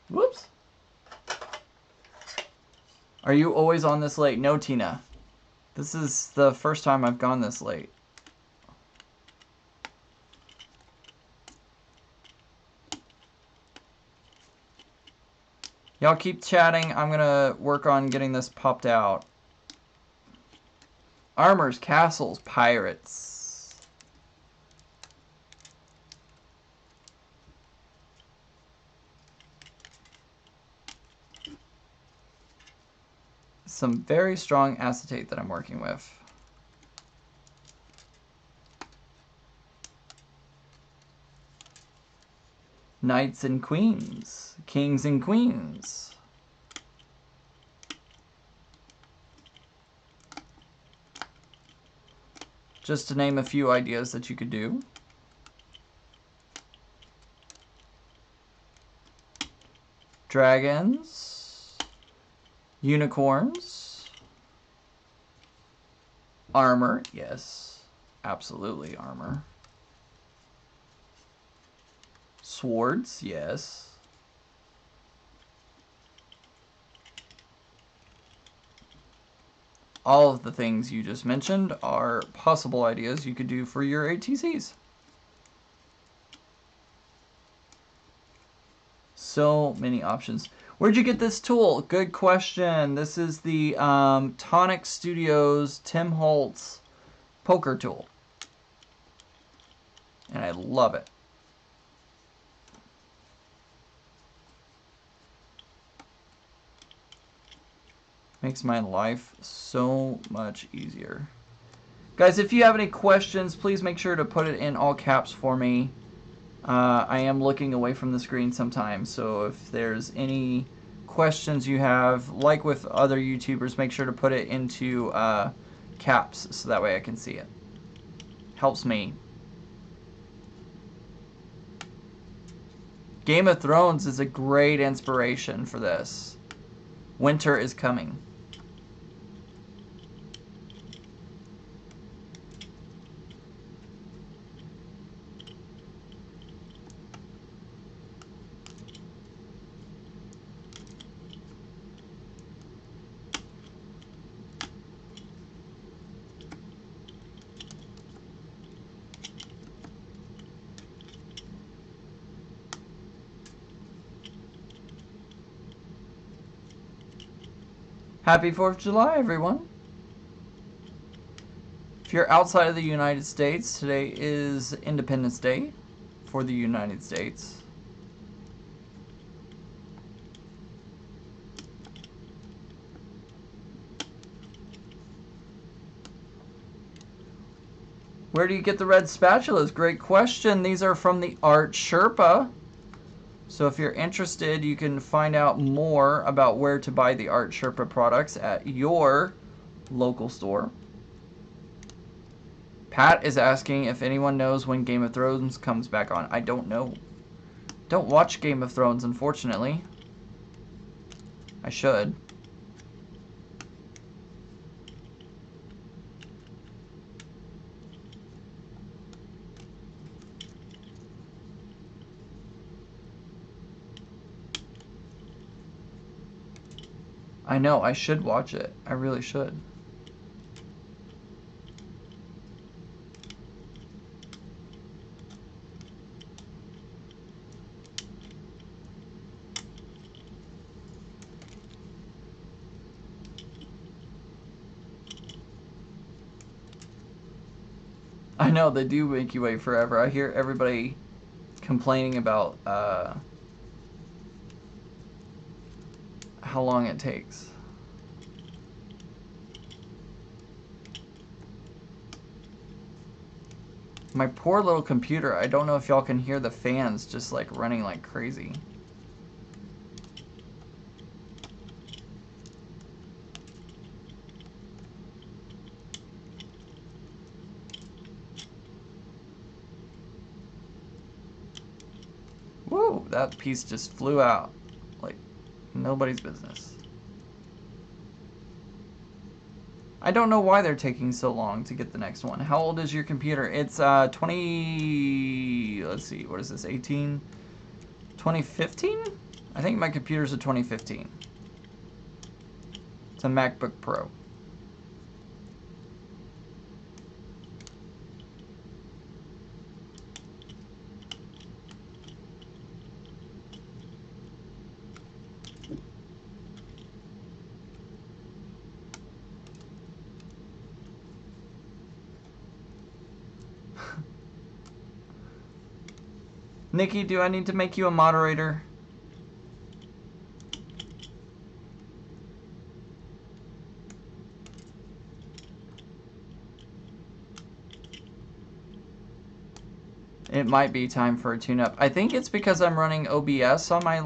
Whoops. Are you always on this late? No, Tina. This is the first time I've gone this late. Y'all keep chatting. I'm going to work on getting this popped out. Armors, castles, pirates. Some very strong acetate that I'm working with. Knights and queens, kings and queens. Just to name a few ideas that you could do. Dragons, unicorns, armor, yes, absolutely armor. Swords, yes. All of the things you just mentioned are possible ideas you could do for your ATCs. So many options. Where'd you get this tool? Good question. This is the Tonic Studios Tim Holtz poker tool. And I love it. Makes my life so much easier. Guys, if you have any questions, please make sure to put it in all caps for me. I am looking away from the screen sometimes, so if there's any questions you have, like with other YouTubers, make sure to put it into caps so that way I can see it. Helps me. Game of Thrones is a great inspiration for this. Winter is coming. Happy 4th of July, everyone. you're outside of the United States, today is Independence Day for the United States. Where do you get the red spatulas? Great question. These are from the Art Sherpa. So if you're interested, you can find out more about where to buy the Art Sherpa products at your local store. Pat is asking if anyone knows when Game of Thrones comes back on. I don't know. Don't watch Game of Thrones, unfortunately. I should. I know, I should watch it. I really should. I know, they do make you wait forever. I hear everybody complaining about how long it takes. My poor little computer, I don't know if y'all can hear the fans just like running like crazy. Woo, that piece just flew out like nobody's business. I don't know why they're taking so long to get the next one. How old is your computer? It's 20, let's see, what is this, 2015? I think my computer's a 2015. It's a MacBook Pro. Nikki, do I need to make you a moderator? It might be time for a tune-up. I think it's because I'm running OBS on my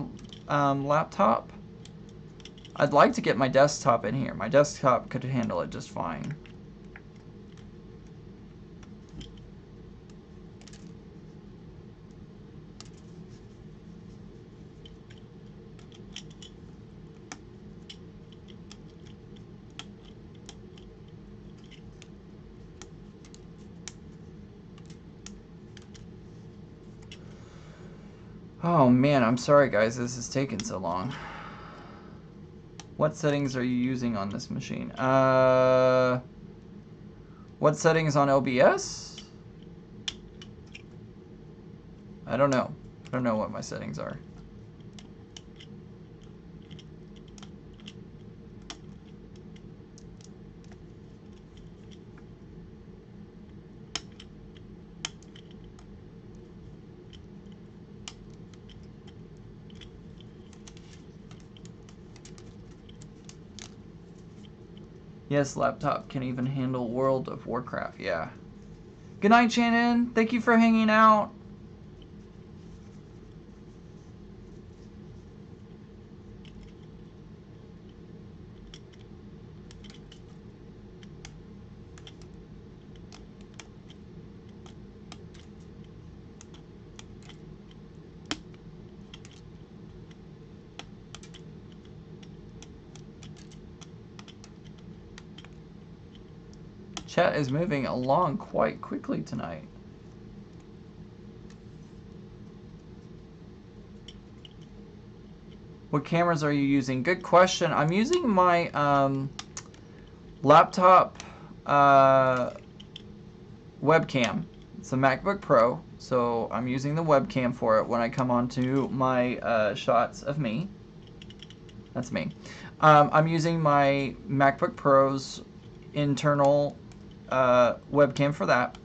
laptop. I'd like to get my desktop in here. My desktop could handle it just fine. Oh man, I'm sorry guys, this is taking so long. What settings are you using on this machine? What settings on OBS? I don't know. I don't know what my settings are. Yes, laptop can even handle World of Warcraft, yeah. Good night, Shannon. Thank you for hanging out. Chat is moving along quite quickly tonight. What cameras are you using? Good question. I'm using my laptop webcam. It's a MacBook Pro, so I'm using the webcam for it when I come onto my shots of me. That's me. I'm using my MacBook Pro's internal webcam for that.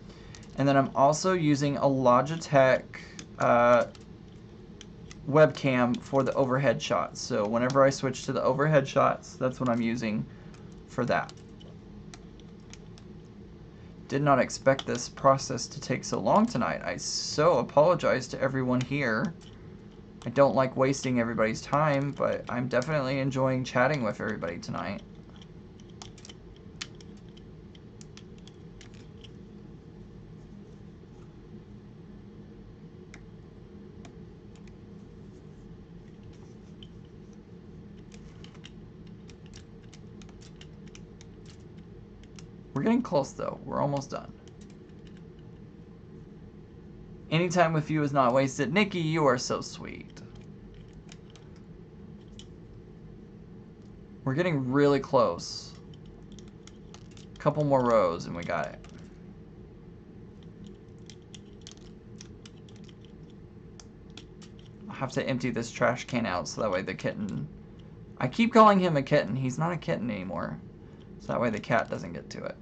And then I'm also using a Logitech webcam for the overhead shots. So whenever I switch to the overhead shots, that's what I'm using for that. Did not expect this process to take so long tonight. I so apologize to everyone here. I don't like wasting everybody's time, but I'm definitely enjoying chatting with everybody tonight. We're getting close though. We're almost done. Any time with you is not wasted. Nikki, you are so sweet. We're getting really close. A couple more rows and we got it. I'll have to empty this trash can out so that way the kitten... I keep calling him a kitten. He's not a kitten anymore. So that way the cat doesn't get to it.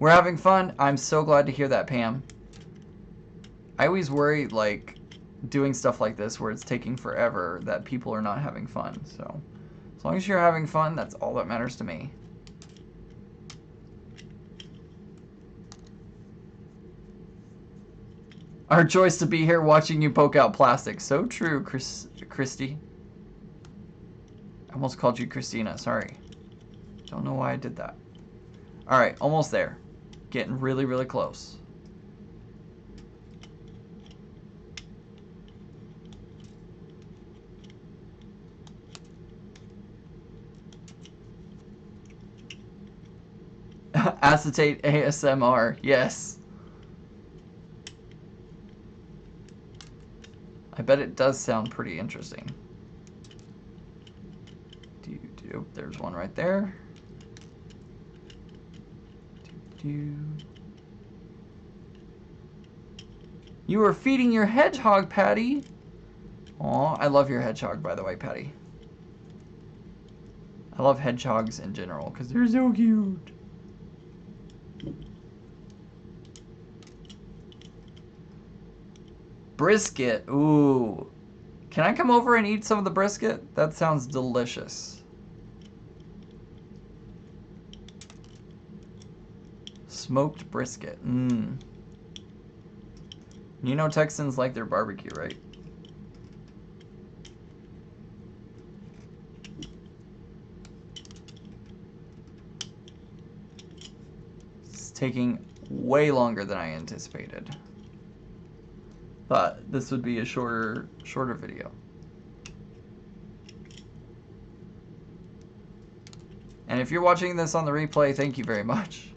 We're having fun. I'm so glad to hear that, Pam. I always worry, like, doing stuff like this where it's taking forever, that people are not having fun. So, as long as you're having fun, that's all that matters to me. Our choice to be here watching you poke out plastic. So true, Christy. I almost called you Christina. Sorry. Don't know why I did that. All right, almost there. Getting really, really close. Acetate ASMR, yes. I bet it does sound pretty interesting. There's one right there. You were feeding your hedgehog, Patty. Aw, I love your hedgehog, by the way, Patty. I love hedgehogs in general because they're so cute. Brisket, ooh. Can I come over and eat some of the brisket? That sounds delicious. Smoked brisket, mmm. You know Texans like their barbecue, right? It's taking way longer than I anticipated. Thought this would be a shorter video. And if you're watching this on the replay, thank you very much.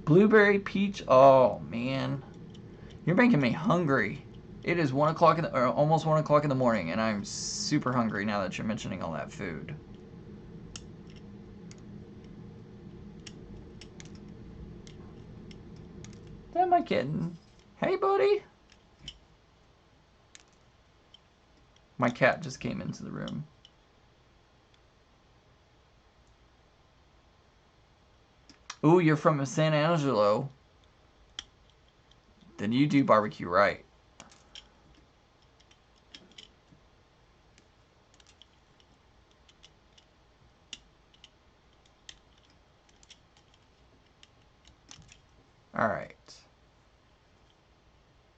Blueberry peach, oh man. You're making me hungry. It is 1 o'clock or almost 1 o'clock in the morning, and I'm super hungry now that you're mentioning all that food. That my kitten. Hey, buddy. My cat just came into the room. Ooh, you're from San Angelo. Then you do barbecue right. Alright.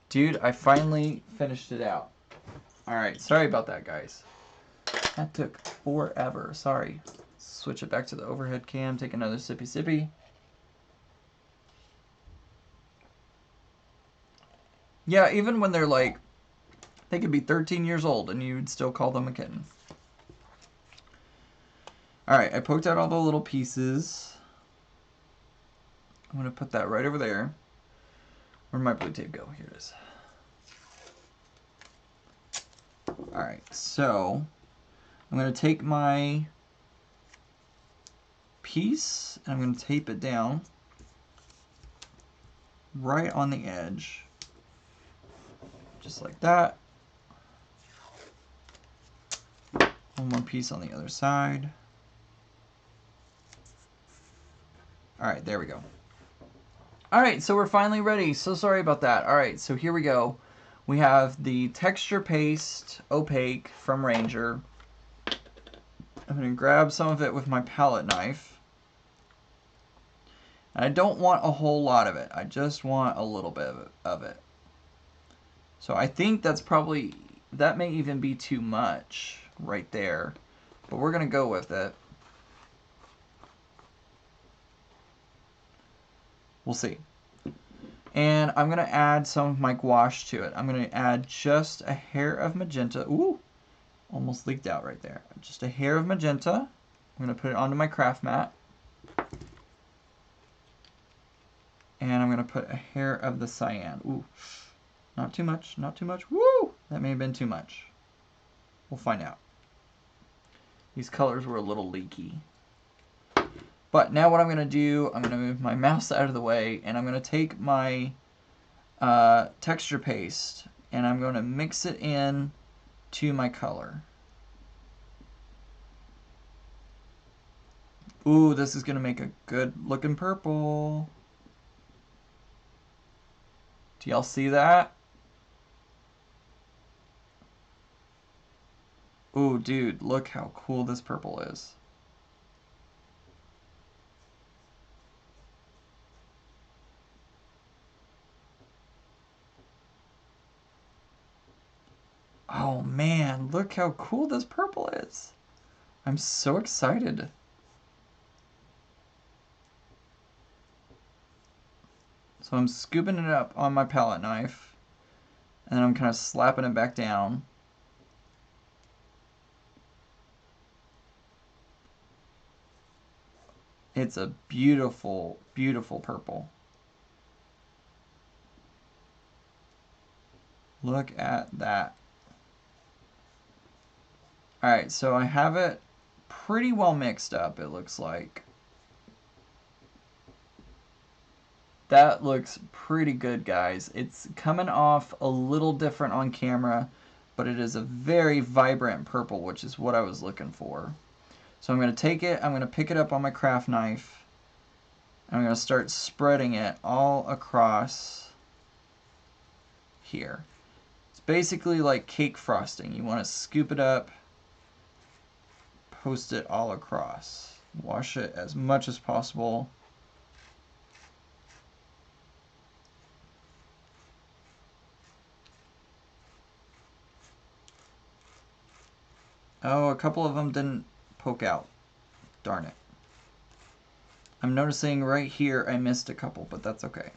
Dude, I finally finished it out. Alright, sorry about that, guys. That took forever. Sorry. Switch it back to the overhead cam. Take another sippy. Yeah, even when they're like, they could be 13 years old and you'd still call them a kitten. Alright, I poked out all the little pieces. I'm going to put that right over there. Where'd my blue tape go? Here it is. Alright, so I'm going to take my piece and I'm going to tape it down right on the edge, just like that. One more piece on the other side. All right, there we go. All right, so we're finally ready. So sorry about that. All right, so here we go. We have the texture paste opaque from Ranger. I'm going to grab some of it with my palette knife. And I don't want a whole lot of it. I just want a little bit of it. So I think that's probably, that may even be too much right there. But we're going to go with it. We'll see. And I'm going to add some of my gouache to it. I'm going to add just a hair of magenta. Ooh, almost leaked out right there. Just a hair of magenta. I'm going to put it onto my craft mat. And I'm going to put a hair of the cyan. Ooh, not too much, not too much. Woo! That may have been too much. We'll find out. These colors were a little leaky. But now what I'm going to do, I'm going to move my mouse out of the way, and I'm going to take my texture paste, and I'm going to mix it in to my color. Ooh, this is going to make a good looking purple. Do y'all see that? Ooh, dude, look how cool this purple is. Oh man, look how cool this purple is. I'm so excited. So I'm scooping it up on my palette knife, and then I'm kind of slapping it back down. It's a beautiful, beautiful purple. Look at that. Alright, so I have it pretty well mixed up, it looks like. That looks pretty good, guys. It's coming off a little different on camera, but it is a very vibrant purple, which is what I was looking for. So I'm going to take it, I'm going to pick it up on my craft knife, and I'm going to start spreading it all across here. It's basically like cake frosting. You want to scoop it up, post it all across. Wash it as much as possible. Oh, a couple of them didn't poke out. Darn it. I'm noticing right here I missed a couple, but that's okay.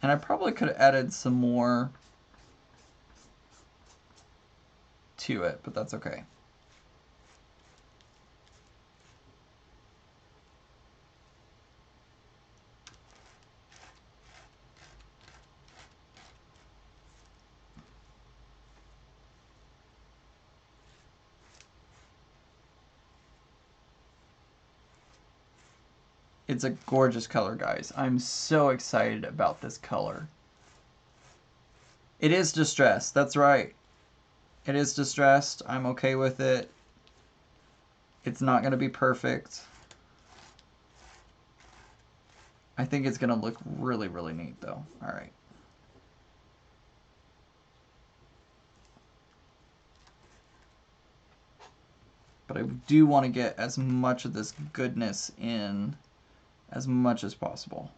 And I probably could have added some more to it, but that's okay. It's a gorgeous color, guys. I'm so excited about this color. It is distressed, that's right. It is distressed. I'm okay with it. It's not going to be perfect. I think it's going to look really, really neat, though. All right. But I do want to get as much of this goodness in as much as possible.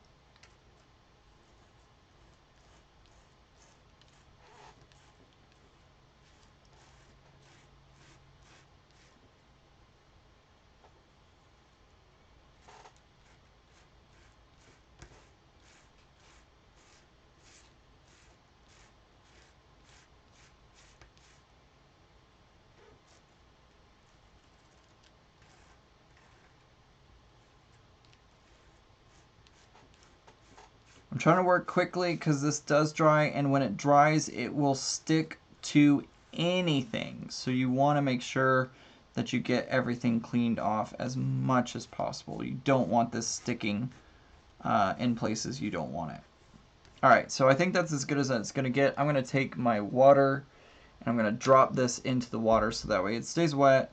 I'm trying to work quickly because this does dry, and when it dries, it will stick to anything. So you want to make sure that you get everything cleaned off as much as possible. You don't want this sticking in places you don't want it. All right, so I think that's as good as it's going to get. I'm going to take my water and I'm going to drop this into the water so that way it stays wet.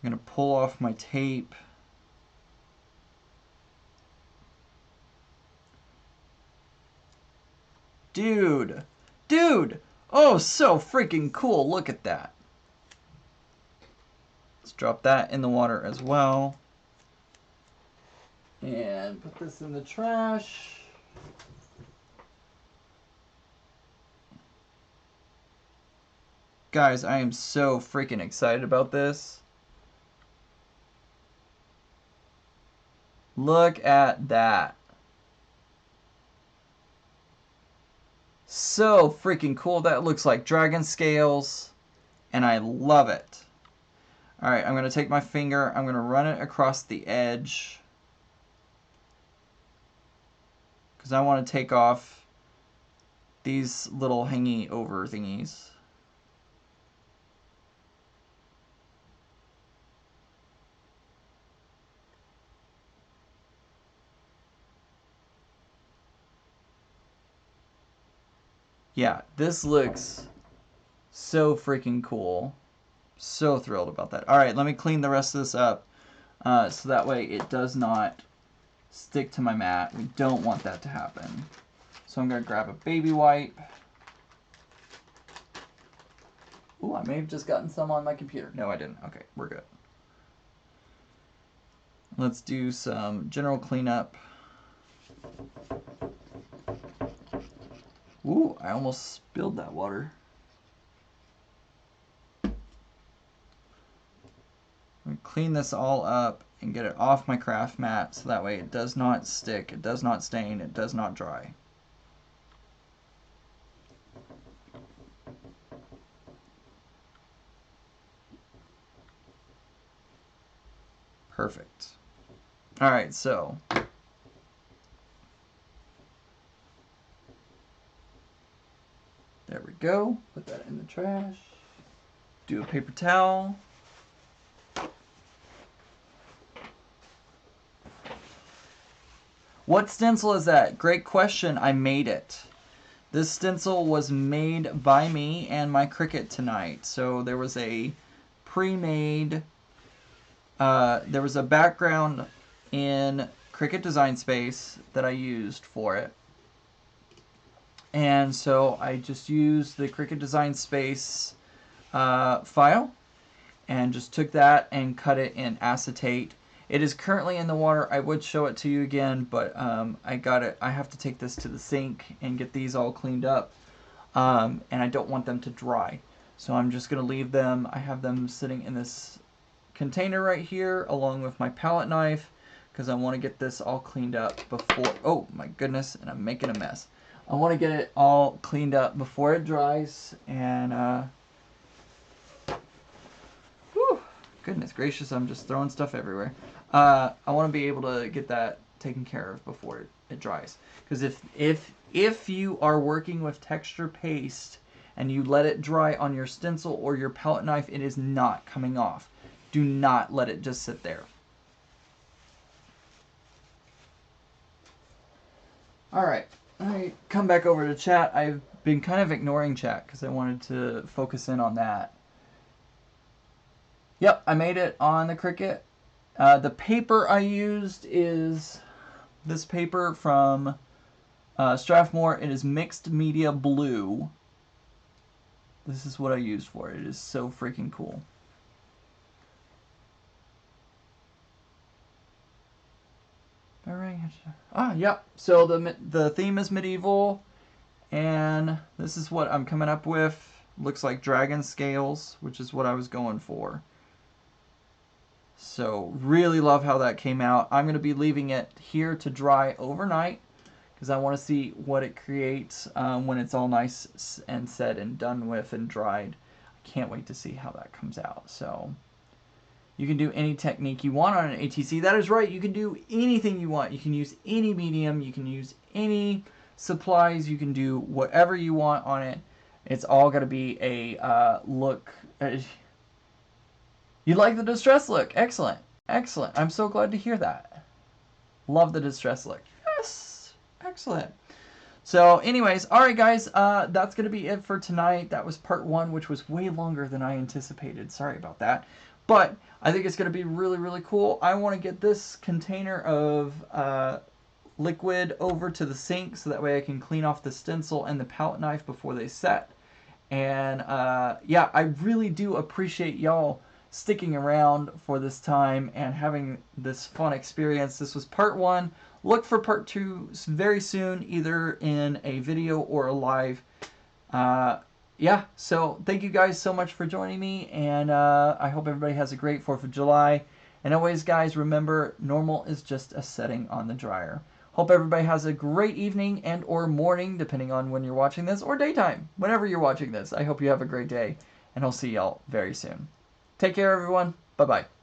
I'm going to pull off my tape. Dude, oh, so freaking cool. Look at that. Let's drop that in the water as well. And put this in the trash. Guys, I am so freaking excited about this. Look at that. So freaking cool. That looks like dragon scales, and I love it. All right, I'm going to take my finger. I'm going to run it across the edge because I want to take off these little hangy over thingies. Yeah, this looks so freaking cool. So thrilled about that. All right, let me clean the rest of this up so that way it does not stick to my mat. We don't want that to happen. So I'm going to grab a baby wipe. Ooh, I may have just gotten some on my computer. No, I didn't. Okay, we're good. Let's do some general cleanup. Ooh, I almost spilled that water. Clean this all up and get it off my craft mat so that way it does not stick, it does not stain, it does not dry. Perfect. All right, so there we go. Put that in the trash. Do a paper towel. What stencil is that? Great question. I made it. This stencil was made by me and my Cricut tonight. So there was a pre-made, there was a background in Cricut Design Space that I used for it. And so I just used the Cricut Design Space file and just took that and cut it in acetate. It is currently in the water. I would show it to you again, but I have to take this to the sink and get these all cleaned up. And I don't want them to dry. So I'm just going to leave them. I have them sitting in this container right here along with my palette knife because I want to get this all cleaned up before, oh my goodness, and I'm making a mess. I want to get it all cleaned up before it dries, and whew, goodness gracious, I'm just throwing stuff everywhere. I want to be able to get that taken care of before it dries, because if you are working with texture paste and you let it dry on your stencil or your palette knife, it is not coming off. Do not let it just sit there. All right. I come back over to chat. I've been kind of ignoring chat because I wanted to focus in on that. Yep, I made it on the Cricut. The paper I used is this paper from Strathmore. It is mixed media blue. This is what I used for it. It is so freaking cool. Yep. So the theme is medieval, and this is what I'm coming up with. Looks like dragon scales, which is what I was going for. So really love how that came out. I'm going to be leaving it here to dry overnight because I want to see what it creates when it's all nice and set and done with and dried. I can't wait to see how that comes out. So You can do any technique you want on an ATC. That is right, you can do anything you want. You can use any medium, you can use any supplies, you can do whatever you want on it. It's all going to be a look. You like the distress look. Excellent. Excellent. I'm so glad to hear that. Love the distress look. Yes. Excellent. So anyways, alright guys, that's going to be it for tonight. That was part 1, which was way longer than I anticipated. Sorry about that. But I think it's going to be really, really cool. I want to get this container of liquid over to the sink so that way I can clean off the stencil and the palette knife before they set. And yeah, I really do appreciate y'all sticking around for this time and having this fun experience. This was part 1. Look for part 2 very soon, either in a video or a live. Yeah, so thank you guys so much for joining me, and I hope everybody has a great 4th of July. And always, guys, remember, normal is just a setting on the dryer. Hope everybody has a great evening and or morning, depending on when you're watching this, or daytime, whenever you're watching this. I hope you have a great day, and I'll see y'all very soon. Take care, everyone. Bye-bye.